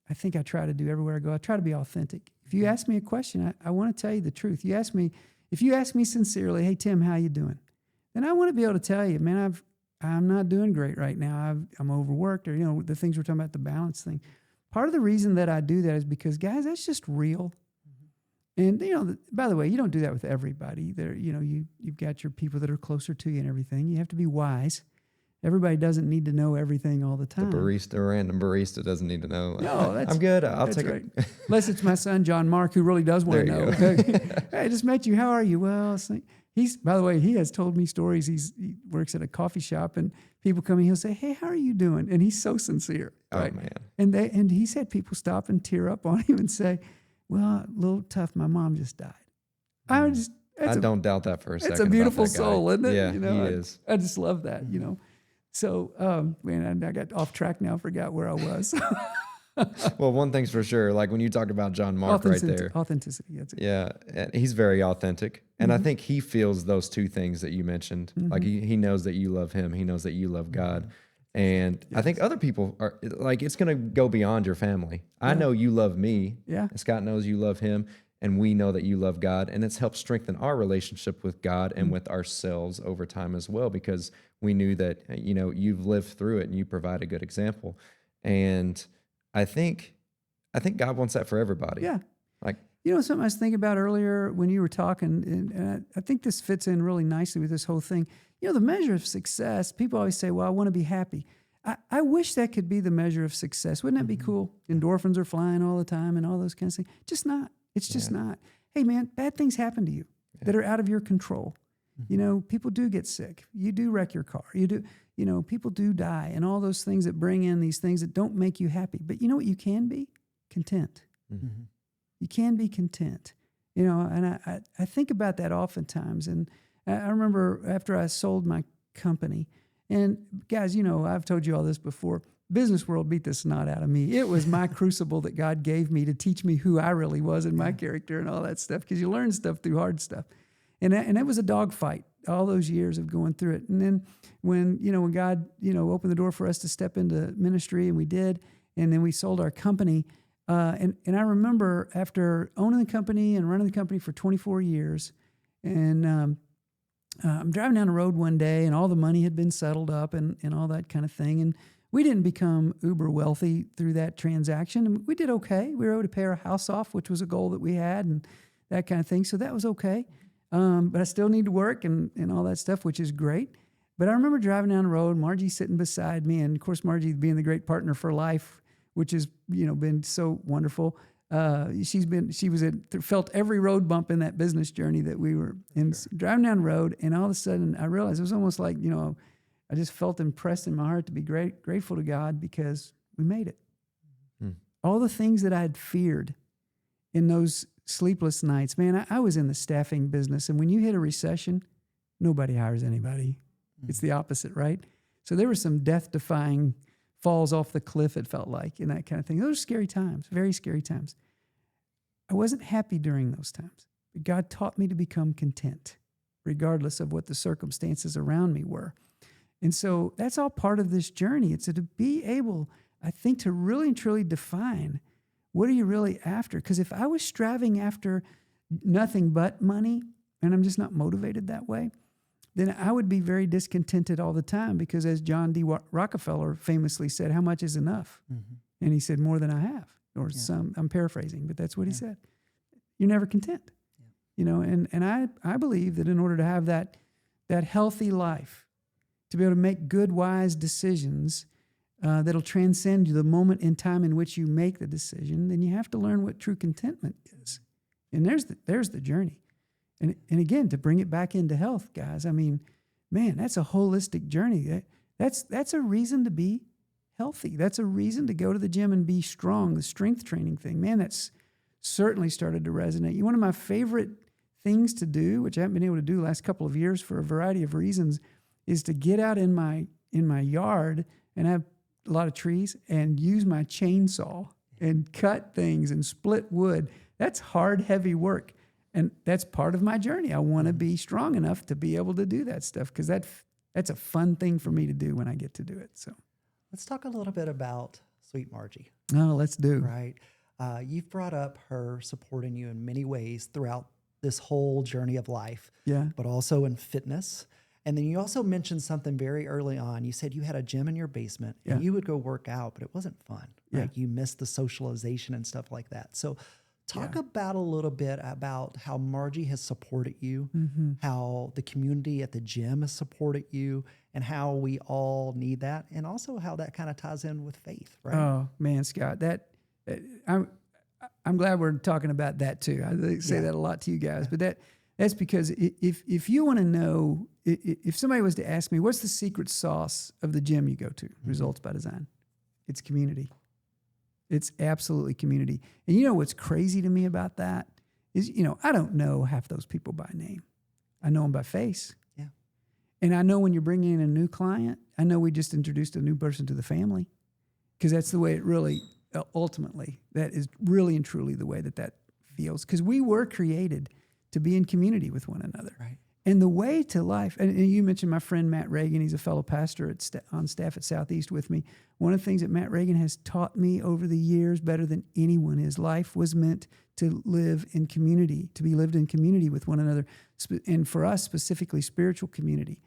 I think I try to do everywhere I go, I try to be authentic. If you ask me a question, I want to tell you the truth. If you ask me sincerely, hey, Tim, how you doing? Then I want to be able to tell you, man, I'm not doing great right now. I'm overworked, or, the things we're talking about, the balance thing. Part of the reason that I do that is because, guys, that's just real. And, by the way, you don't do that with everybody. You've got your people that are closer to you and everything. You have to be wise. Everybody doesn't need to know everything all the time. Random barista doesn't need to know. No, I'm good. I'll take right. it. Unless it's my son, John Mark, who really does want to know. Hey, I just met you. How are you? Well, by the way, he has told me stories. He works at a coffee shop, and people come in, he'll say, hey, how are you doing? And he's so sincere. Right? Oh, And man. and he said people stop and tear up on him and say, well, a little tough. My mom just died. I don't doubt that for a second. It's a beautiful soul, isn't it? Yeah, he is. I just love that, So, man, I got off track now. Forgot where I was. Well, one thing's for sure. Like when you talk about John Mark right there. Authenticity. That's it. Yeah. And he's very authentic. And I think he feels those two things that you mentioned. Like he knows that you love him. He knows that you love God. And I think other people are like, it's going to go beyond your family. I know you love me. Yeah. Scott knows you love him. And we know that you love God. And it's helped strengthen our relationship with God and with ourselves over time as well, because we knew that, you've lived through it and you provide a good example. And I think God wants that for everybody. Yeah. Like, something I was thinking about earlier when you were talking, and I think this fits in really nicely with this whole thing. The measure of success, people always say, well, I want to be happy. I wish that could be the measure of success. Wouldn't that be cool? Endorphins are flying all the time and all those kinds of things. Just not. It's just not. Hey, man, bad things happen to you that are out of your control. People do get sick. You do wreck your car. You do, people do die, and all those things that bring in these things that don't make you happy. But you know what you can be? Content. Mm-hmm. You can be content. And I think about that oftentimes. And I remember after I sold my company, and guys, I've told you all this before. Business world beat the snot out of me. It was my crucible that God gave me to teach me who I really was and my character and all that stuff, because you learn stuff through hard stuff. And that was a dogfight, all those years of going through it. And then when God, opened the door for us to step into ministry, and we did, and then we sold our company. And I remember after owning the company and running the company for 24 years, and I'm driving down the road one day, and all the money had been settled up and all that kind of thing. And We didn't become uber wealthy through that transaction. We did okay. We were able to pay our house off, which was a goal that we had and that kind of thing. So that was okay. But I still need to work and all that stuff, which is great. But I remember driving down the road, Margie sitting beside me, and of course, Margie being the great partner for life, which has been so wonderful. Felt every road bump in that business journey that we were in. Sure. Driving down the road, and all of a sudden, I realized it was almost like I just felt impressed in my heart to be grateful to God because we made it. All the things that I had feared in those sleepless nights, man, I was in the staffing business, and when you hit a recession, nobody hires anybody. It's the opposite, right? So there were some death-defying falls off the cliff, it felt like, and that kind of thing. Those were scary times, very scary times. I wasn't happy during those times, but God taught me to become content, regardless of what the circumstances around me were. And so that's all part of this journey. It's to be able, I think, to really and truly define what are you really after? Because if I was striving after nothing but money, and I'm just not motivated that way, then I would be very discontented all the time because, as John D. Rockefeller famously said, how much is enough? And he said, more than I have, or some, I'm paraphrasing, but that's what he said. You're never content, and I believe that in order to have that healthy life, to be able to make good, wise decisions that'll transcend the moment in time in which you make the decision, then you have to learn what true contentment is. And there's the journey. And again, to bring it back into health, guys, I mean, man, that's a holistic journey. That's a reason to be healthy. That's a reason to go to the gym and be strong. The strength training thing, man, that's certainly started to resonate. One of my favorite things to do, which I haven't been able to do the last couple of years for a variety of reasons, is to get out in my yard, and I have a lot of trees, and use my chainsaw and cut things and split wood. That's hard, heavy work. And that's part of my journey. I want to be strong enough to be able to do that stuff because that's a fun thing for me to do when I get to do it. So let's talk a little bit about Sweet Margie. Oh, let's do. Right. You've brought up her supporting you in many ways throughout this whole journey of life, but also in fitness. And then you also mentioned something very early on. You said you had a gym in your basement and you would go work out, but it wasn't fun. Right? You missed the socialization and stuff like that. So talk about a little bit about how Margie has supported you, how the community at the gym has supported you, and how we all need that, and also how that kind of ties in with faith, right? Oh man, Scott, I'm glad we're talking about that too. I say that a lot to you guys, but that's because if you want to know, if somebody was to ask me, what's the secret sauce of the gym you go to, Results by Design, it's community. It's absolutely community. And you know what's crazy to me about that is, I don't know half those people by name. I know them by face. Yeah. And I know when you're bringing in a new client, I know we just introduced a new person to the family because that's the way it really, ultimately, that is really and truly the way that feels. Because we were created to be in community with one another. Right. And the way to life, and you mentioned my friend Matt Reagan, he's a fellow pastor on staff at Southeast with me. One of the things that Matt Reagan has taught me over the years better than anyone is life was meant to live in community, to be lived in community with one another. And for us, specifically spiritual community,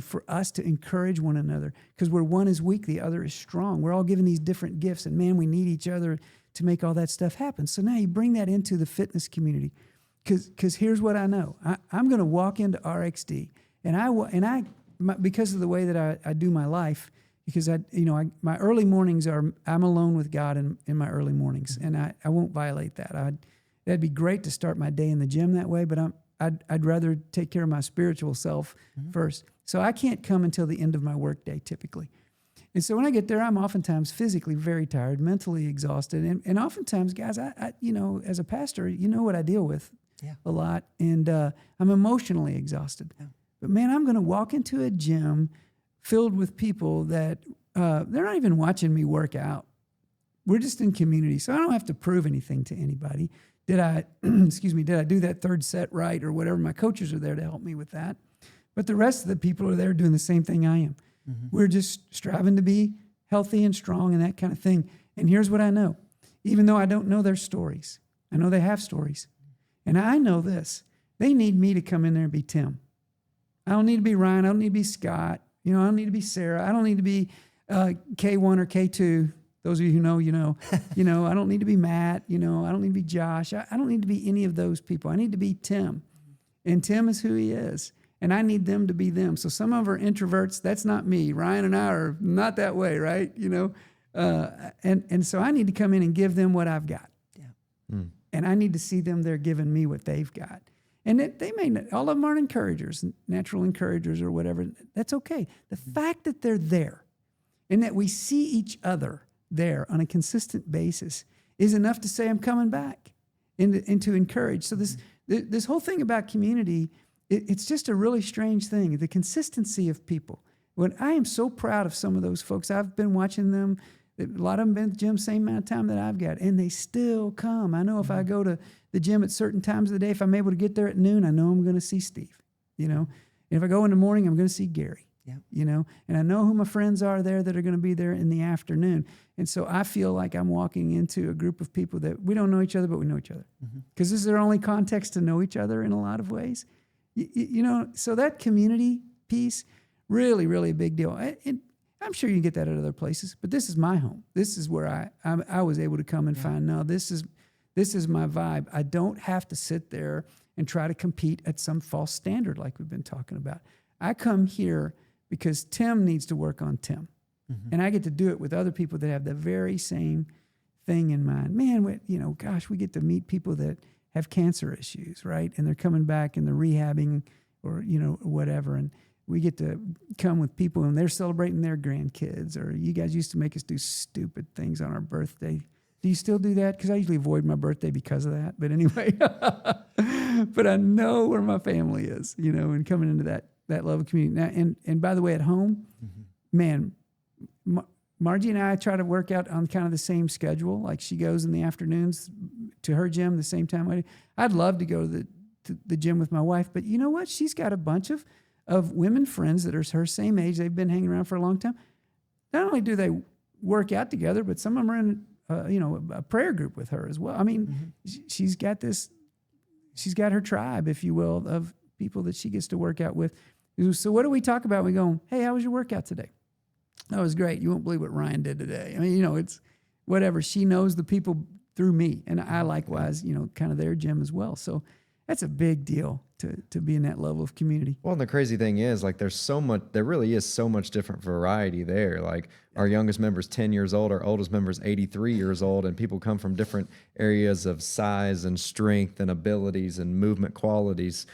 for us to encourage one another, because where one is weak, the other is strong. We're all given these different gifts, and man, we need each other to make all that stuff happen. So now you bring that into the fitness community. Because here's what I know. I'm going to walk into RXD, and because of the way that I do my life, because my early mornings I'm alone with God in my early mornings, and I won't violate that. That'd be great to start my day in the gym that way, but I'd rather take care of my spiritual self first. So I can't come until the end of my workday typically. And so when I get there, I'm oftentimes physically very tired, mentally exhausted, and oftentimes, guys, I as a pastor, what I deal with. A lot, and I'm emotionally exhausted. Yeah. But man, I'm going to walk into a gym filled with people that they're not even watching me work out. We're just in community, so I don't have to prove anything to anybody. Did I do that third set right or whatever? My coaches are there to help me with that. But the rest of the people are there doing the same thing I am. We're just striving to be healthy and strong and that kind of thing. And here's what I know. Even though I don't know their stories, I know they have stories. And I know this. They need me to come in there and be Tim. I don't need to be Ryan. I don't need to be Scott. I don't need to be Sarah. I don't need to be K1 or K2. Those of you who know, you know. I don't need to be Matt. I don't need to be Josh. I don't need to be any of those people. I need to be Tim. And Tim is who he is. And I need them to be them. So some of our introverts, that's not me. Ryan and I are not that way, right? And so I need to come in and give them what I've got. Yeah. And I need to see them there giving me what they've got. And they may not, all of them aren't encouragers, natural encouragers or whatever. That's okay. The fact that they're there and that we see each other there on a consistent basis is enough to say, I'm coming back and to encourage. So this whole thing about community, it's just a really strange thing. The consistency of people. When I am so proud of some of those folks, I've been watching them. A lot of them been at the gym same amount of time that I've got, and they still come. I know if I go to the gym at certain times of the day, if I'm able to get there at noon, I know I'm going to see Steve. And if I go in the morning, I'm going to see Gary. Yeah. And I know who my friends are there that are going to be there in the afternoon. And so I feel like I'm walking into a group of people that we don't know each other, but we know each other. Because this is our only context to know each other in a lot of ways. So that community piece, really, really a big deal. I'm sure you can get that at other places, but this is my home. This is where I was able to come and find, no, this is my vibe. I don't have to sit there and try to compete at some false standard like we've been talking about. I come here because Tim needs to work on Tim. And I get to do it with other people that have the very same thing in mind. Man, we get to meet people that have cancer issues, right? And they're coming back and they're rehabbing or, whatever. And we get to come with people and they're celebrating their grandkids, or you guys used to make us do stupid things on our birthday. Do you still do that? Because I usually avoid my birthday because of that. But anyway, but I know where my family is, and coming into that level of community. Now, and by the way, at home, man, Margie and I try to work out on kind of the same schedule. Like she goes in the afternoons to her gym the same time I do. I'd love to go to the gym with my wife, but you know what? She's got a bunch of women friends that are her same age. They've been hanging around for a long time. Not only do they work out together, but some of them are in a prayer group with her as well. I mean, she's got her tribe, if you will, of people that she gets to work out with. So what do we talk about? We go, hey, how was your workout today? That was great. You won't believe what Ryan did today. I mean, it's whatever. She knows the people through me, and I likewise, kind of their gym as well. So that's a big deal to be in that level of community. Well, and the crazy thing is, like, there really is so much different variety there. Like, our youngest member's 10 years old, our oldest member's 83 years old, and people come from different areas of size and strength and abilities and movement qualities.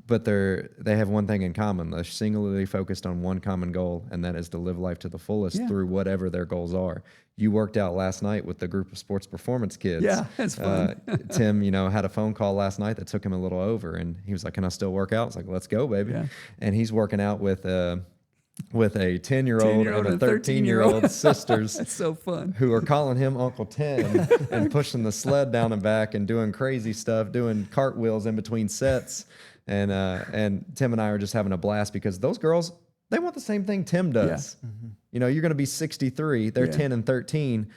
But they have one thing in common. They're singularly focused on one common goal, and that is to live life to the fullest through whatever their goals are. You worked out last night with the group of sports performance kids. Yeah, that's fun. Tim, had a phone call last night that took him a little over, and he was like, can I still work out? I was like, let's go, baby. Yeah. And he's working out with a 10-year-old and a 13-year-old sisters. That's so fun. Who are calling him Uncle Tim and pushing the sled down and back and doing crazy stuff, doing cartwheels in between sets. And Tim and I are just having a blast because those girls, they want the same thing Tim does. Yeah. You're going to be 63. They're 10 and 13,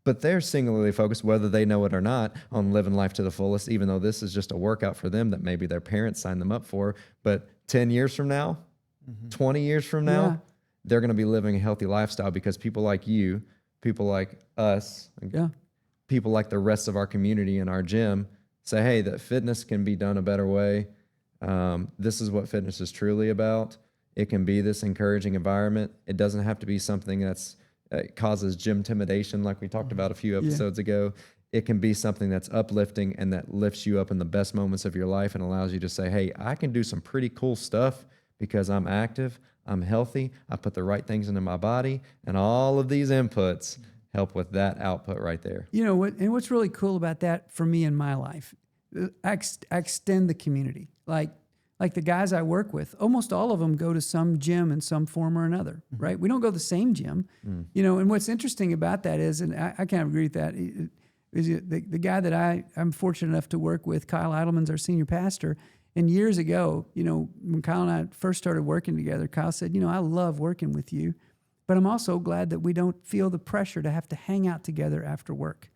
but they're singularly focused, whether they know it or not, on living life to the fullest, even though this is just a workout for them that maybe their parents signed them up for. But 10 years from now, 20 years from now, they're going to be living a healthy lifestyle because people like you, people like us, people like the rest of our community in our gym say, hey, that fitness can be done a better way. This is what fitness is truly about. It can be this encouraging environment. It doesn't have to be something that's causes gym intimidation like we talked about a few episodes ago. It can be something that's uplifting and that lifts you up in the best moments of your life and allows you to say, hey, I can do some pretty cool stuff because I'm active, I'm healthy, I put the right things into my body, and all of these inputs help with that output right there. What's really cool about that for me in my life, I extend the community. Like the guys I work with, almost all of them go to some gym in some form or another, right? We don't go to the same gym, and what's interesting about that is, and I kind of agree with that, is the guy that I'm fortunate enough to work with, Kyle Eidelman's our senior pastor, and years ago, when Kyle and I first started working together, Kyle said, I love working with you, but I'm also glad that we don't feel the pressure to have to hang out together after work,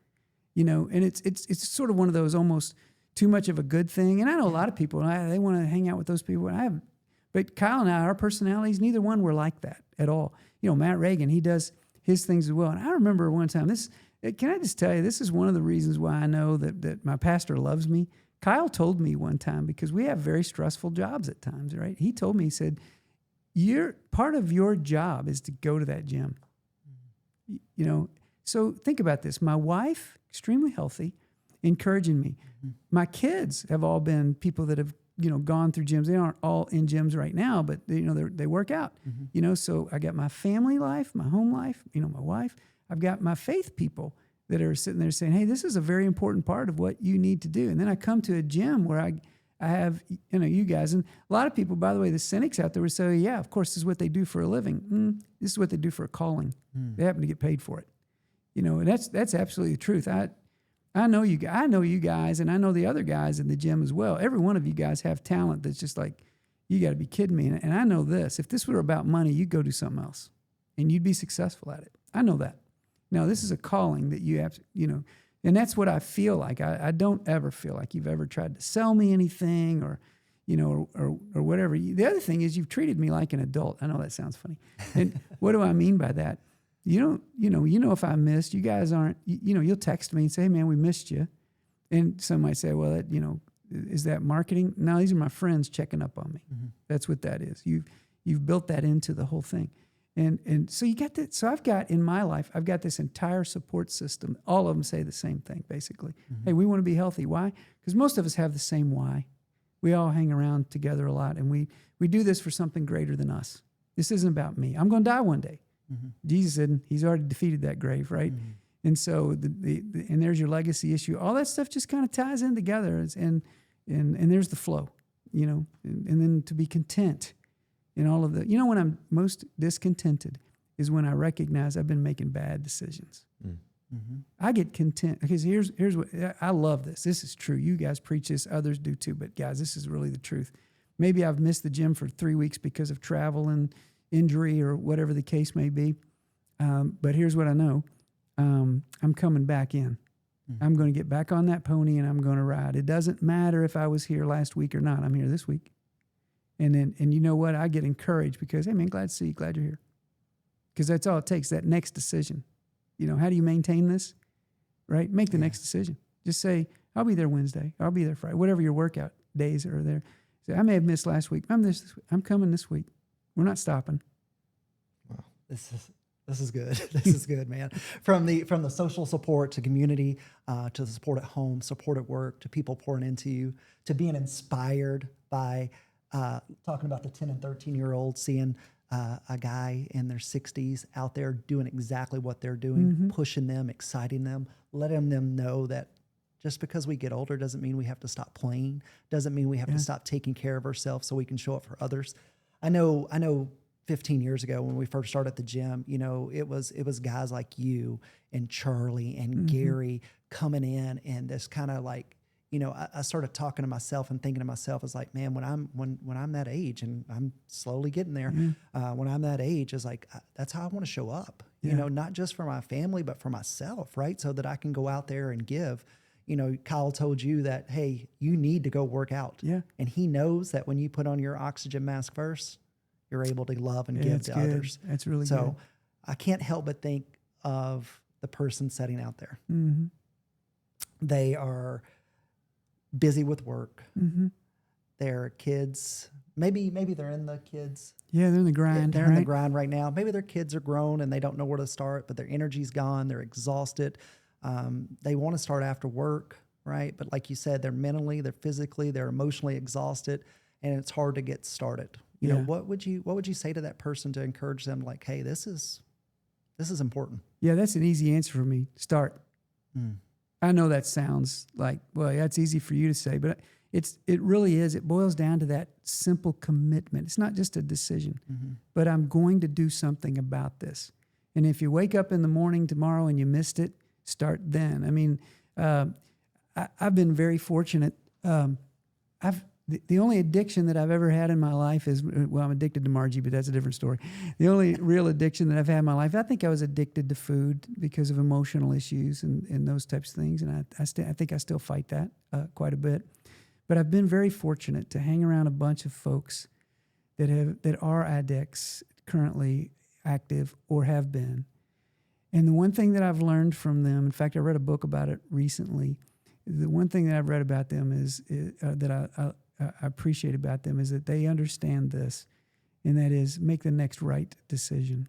and it's sort of one of those almost too much of a good thing. And I know a lot of people, they want to hang out with those people. And I have But Kyle and I, our personalities, neither one were like that at all. You know, Matt Reagan, he does his things as well. And I remember one time, can I just tell you, this is one of the reasons why I know that my pastor loves me. Kyle told me one time, because we have very stressful jobs at times, right? He told me, he said, part of your job is to go to that gym. You know, so think about this. My wife, extremely healthy, encouraging me. My kids have all been people that have, you know, gone through gyms. They aren't all in gyms right now, but they work out, you know, so I got my family life, my home life, you know, my wife. I've got my faith people that are sitting there saying, hey, this is a very important part of what you need to do. And then I come to a gym where I have, you know, you guys, and a lot of people, by the way, the cynics out there would say, yeah, of course, this is what they do for a living. This is what they do for a calling. They happen to get paid for it. You know, and that's absolutely the truth. I know you guys, and I know the other guys in the gym as well. Every one of you guys have talent that's just like, you got to be kidding me. And I know this. If this were about money, you'd go do something else, and you'd be successful at it. I know that. Now, this is a calling that you have to, you know, and that's what I feel like. I don't ever feel like you've ever tried to sell me anything or, you know, or whatever. The other thing is you've treated me like an adult. I know that sounds funny. And what do I mean by that? You know, if I missed, you guys aren't, you know, you'll text me and say, hey, man, we missed you. And some might say, well, that, you know, is that marketing? No, these are my friends checking up on me. That's what that is. You've built that into the whole thing. And so you get that. So I've got in my life, I've got this entire support system. All of them say the same thing, basically. Hey, we want to be healthy. Why? Because most of us have the same why. We all hang around together a lot, and we do this for something greater than us. This isn't about me. I'm going to die one day. Jesus said he's already defeated that grave, right? And so and there's your legacy issue. All that stuff just kind of ties in together, and there's the flow, you know, and then to be content in all of the, you know, when I'm most discontented is when I recognize I've been making bad decisions. I get content because here's what I love this. This is true. You guys preach this, others do too, but guys, this is really the truth. Maybe I've missed the gym for 3 weeks because of travel and injury or whatever the case may be. But here's what I know. I'm coming back in. I'm going to get back on that pony and I'm going to ride. It doesn't matter if I was here last week or not. I'm here this week. And you know what? I get encouraged because, hey man, glad to see you. Glad you're here. Because that's all it takes, that next decision. You know, how do you maintain this? Right? Make the next decision. Just say, I'll be there Wednesday. I'll be there Friday. Whatever your workout days are there. Say, I may have missed last week. I'm coming this week. We're not stopping. Wow. This is good. This is good, man. From the social support to community, to the support at home, support at work, to people pouring into you, to being inspired by talking about the 10 and 13-year-olds, seeing a guy in their 60s out there doing exactly what they're doing, pushing them, exciting them, letting them know that just because we get older doesn't mean we have to stop playing, doesn't mean we have to stop taking care of ourselves so we can show up for others. I know 15 years ago when we first started at the gym, you know, it was guys like you and Charlie and Gary coming in, and this kind of like, you know, I started talking to myself and thinking to myself, it's like, man, when I'm that age, and I'm slowly getting there, when I'm that age, is like, that's how I want to show up, you know, not just for my family, but for myself, right? So that I can go out there and give. You know, Kyle told you that, hey, you need to go work out. Yeah. And he knows that when you put on your oxygen mask first, you're able to love and give to others. That's really good. So I can't help but think of the person sitting out there. They are busy with work. Their kids, maybe they're in the kids. Yeah, they're in the grind. They're in the grind right now. Maybe their kids are grown and they don't know where to start, but their energy's gone. They're exhausted. They want to start after work, right? But like you said, they're mentally, they're physically, they're emotionally exhausted, and it's hard to get started. You know, what would you say to that person to encourage them? Like, hey, this is important. Yeah, that's an easy answer for me. Start. I know that sounds like, well, that's easy for you to say, but it really is. It boils down to that simple commitment. It's not just a decision, but I'm going to do something about this. And if you wake up in the morning tomorrow and you missed it, start then. I mean, I've been very fortunate. The only addiction that I've ever had in my life is, well, I'm addicted to Margie, but that's a different story. The only real addiction that I've had in my life, I think I was addicted to food because of emotional issues and those types of things. And I think I still fight that quite a bit. But I've been very fortunate to hang around a bunch of folks that are addicts currently active or have been. And the one thing that I've learned from them, in fact, I read a book about it recently. The one thing that I've read about them is that I appreciate about them is that they understand this, and that is make the next right decision.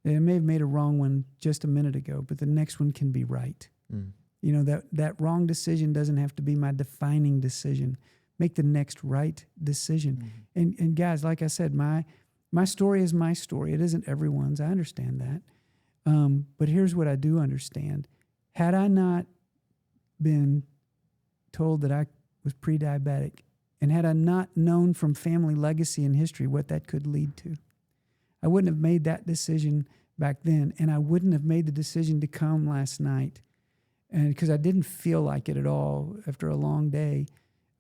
They may have made a wrong one just a minute ago, but the next one can be right. You know, that wrong decision doesn't have to be my defining decision. Make the next right decision. And guys, like I said, my story is my story. It isn't everyone's. I understand that. But here's what I do understand. Had I not been told that I was pre-diabetic, and had I not known from family legacy and history what that could lead to, I wouldn't have made that decision back then, and I wouldn't have made the decision to come last night, and because I didn't feel like it at all after a long day,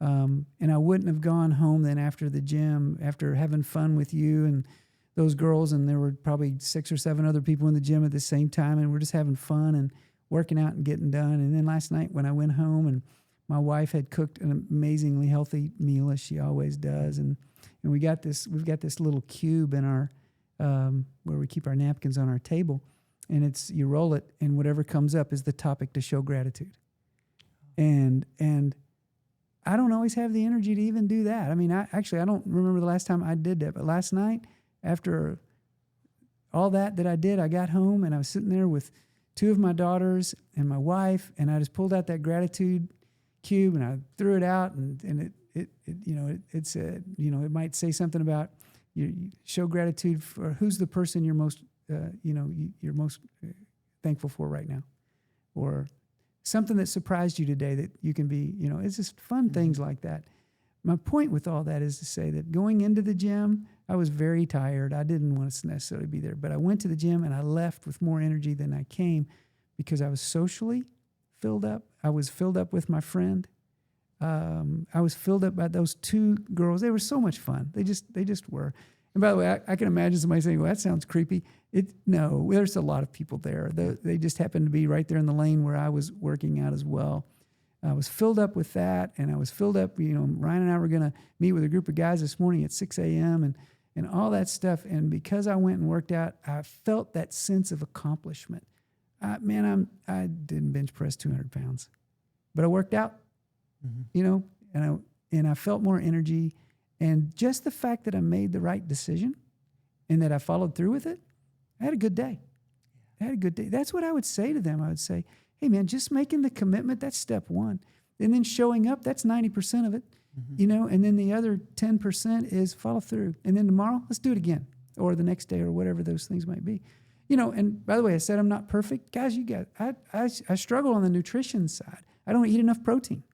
and I wouldn't have gone home then after the gym, after having fun with you and those girls, and there were probably 6 or 7 other people in the gym at the same time, and we're just having fun and working out and getting done. And then last night when I went home, and my wife had cooked an amazingly healthy meal, as she always does, and we've got this little cube in our where we keep our napkins on our table, and it's, you roll it, and whatever comes up is the topic to show gratitude. And I don't always have the energy to even do that. I mean, I don't remember the last time I did that, but last night, after all that I did, I got home and I was sitting there with 2 of my daughters and my wife, and I just pulled out that gratitude cube and I threw it out, and it said, you know, it might say something about you show gratitude for who's the person you're most you're most thankful for right now, or something that surprised you today that you can be, you know, it's just fun things like that. My point with all that is to say that going into the gym, I was very tired. I didn't want to necessarily be there, but I went to the gym and I left with more energy than I came, because I was socially filled up. I was filled up with my friend. I was filled up by those 2 girls. They were so much fun. They just were. And by the way, I can imagine somebody saying, well, that sounds creepy. No, there's a lot of people there. They just happened to be right there in the lane where I was working out as well. I was filled up with that, and I was filled up, you know, Ryan and I were going to meet with a group of guys this morning at 6 a.m. and all that stuff. And because I went and worked out, I felt that sense of accomplishment. I didn't bench press 200 pounds, but I worked out, you know, and I felt more energy. And just the fact that I made the right decision and that I followed through with it, I had a good day. That's what I would say to them. I would say, hey, man, just making the commitment, that's step 1. And then showing up, that's 90% of it, you know, and then the other 10% is follow through. And then tomorrow, let's do it again, or the next day, or whatever those things might be. You know, and by the way, I said I'm not perfect. Guys, I struggle on the nutrition side. I don't eat enough protein.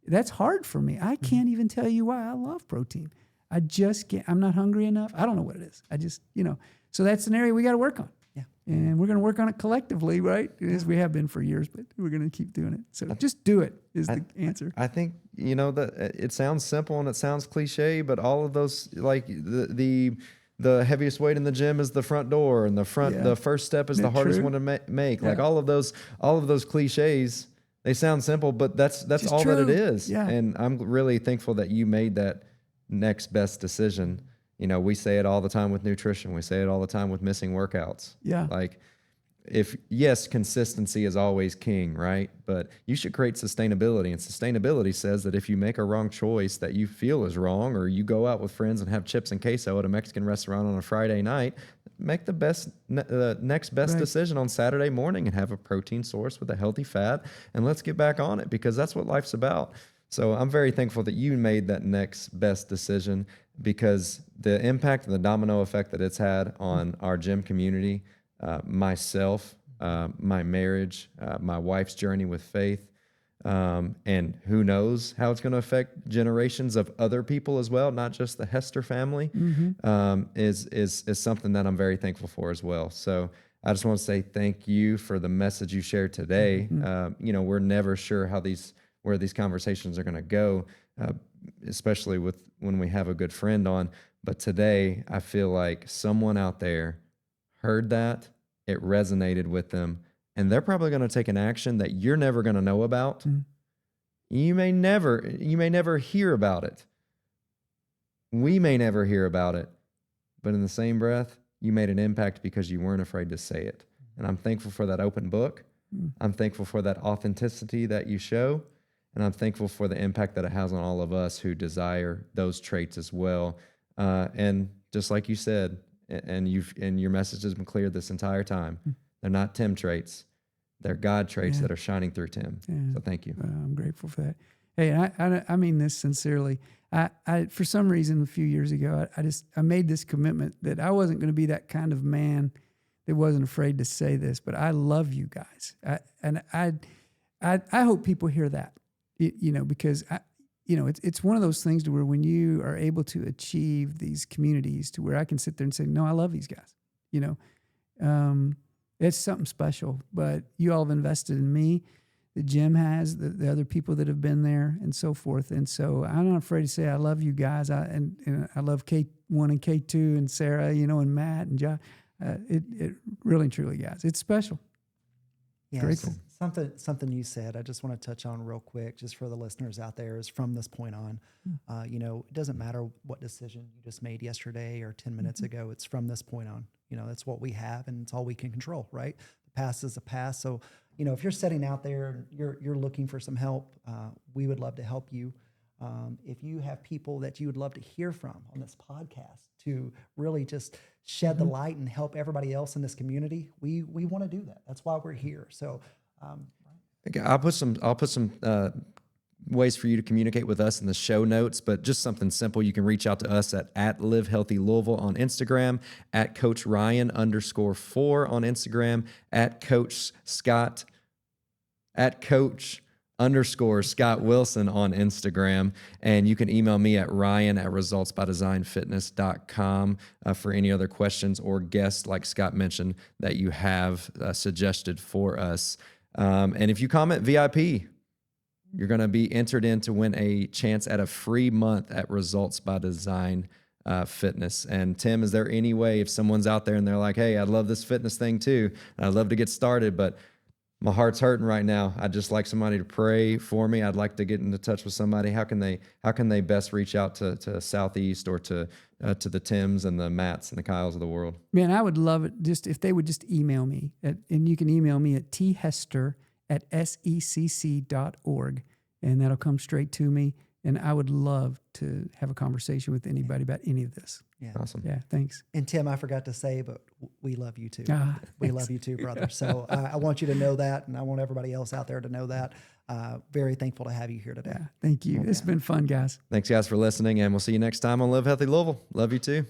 That's hard for me. I can't even tell you why. I love protein. I just can't. I'm not hungry enough. I don't know what it is. I just, you know. So that's an area we got to work on. Yeah. And we're going to work on it collectively, right? As we have been for years, but we're going to keep doing it. So just do it is the answer. I think, you know, that it sounds simple and it sounds cliche, but all of those, like the heaviest weight in the gym is the front door, and the first step is the hardest one to make. Yeah. Like all of those cliches, they sound simple, but that's all true. That it is. Yeah. And I'm really thankful that you made that next best decision. You know, we say it all the time with nutrition. We say it all the time with missing workouts. Yeah. Like, yes, consistency is always king, right? But you should create sustainability. And sustainability says that if you make a wrong choice that you feel is wrong, or you go out with friends and have chips and queso at a Mexican restaurant on a Friday night, make the next best decision on Saturday morning and have a protein source with a healthy fat, and let's get back on it, because that's what life's about. So I'm very thankful that you made that next best decision, because the impact and the domino effect that it's had on our gym community, myself, my marriage, my wife's journey with faith, and who knows how it's going to affect generations of other people as well, not just the Hester family, is something that I'm very thankful for as well. So I just want to say thank you for the message you shared today. You know, we're never sure where these conversations are going to go, especially when we have a good friend on. But today, I feel like someone out there heard that, it resonated with them, and they're probably going to take an action that you're never going to know about. You may never hear about it, we may never hear about it, but in the same breath, you made an impact because you weren't afraid to say it. And I'm thankful for that open book. I'm thankful for that authenticity that you show. And I'm thankful for the impact that it has on all of us who desire those traits as well. And just like you said, and your message has been clear this entire time, they're not Tim traits. They're God traits that are shining through Tim. So thank you. I'm grateful for that. Hey, I mean this sincerely. I for some reason a few years ago, I made this commitment that I wasn't going to be that kind of man that wasn't afraid to say this. But I love you guys, I hope people hear that, because it's one of those things to where when you are able to achieve these communities to where I can sit there and say, no, I love these guys. It's something special. But you all have invested in me. That Jim has, the other people that have been there, and so forth. And so I'm not afraid to say I love you guys. And I love K1 and K2 and Sarah, and Matt and John. It really, truly, guys, it's special. Yeah, Grateful. Something you said, I just want to touch on real quick, just for the listeners out there, is from this point on, it doesn't matter what decision you just made yesterday or 10 minutes ago. It's from this point on. That's what we have, and it's all we can control, right? The past is the past. So, if you're sitting out there and you're looking for some help, we would love to help you. If you have people that you would love to hear from on this podcast to really just shed the light and help everybody else in this community, we want to do that. That's why we're here. So, I'll put some ways for you to communicate with us in the show notes, but just something simple. You can reach out to us at Live Healthy Louisville on Instagram, at Coach Ryan _4 on Instagram, at Coach _Scott Wilson on Instagram. And you can email me at ryan@resultsbydesignfitness.com for any other questions or guests, like Scott mentioned, that you have suggested for us. And if you comment VIP, you're going to be entered in to win a chance at a free month at Results by Design Fitness. And Tim, is there any way, if someone's out there and they're like, hey, I love this fitness thing too, and I'd love to get started, but my heart's hurting right now, I'd just like somebody to pray for me, I'd like to get into touch with somebody, how can they best reach out to Southeast or to the Tims and the Matts and the Kyles of the world? Man, I would love it just if they would just email me. And you can email me at thester@secc.org, and that'll come straight to me. And I would love to have a conversation with anybody about any of this. Yeah. Awesome. Yeah, thanks. And Tim, I forgot to say, but we love you too. We Thanks. love you too, brother. So I want you to know that, and I want everybody else out there to know that. Very thankful to have you here today. Yeah, thank you. It's been fun, guys. Thanks, guys, for listening, and we'll see you next time on Live Healthy Louisville. Love you too.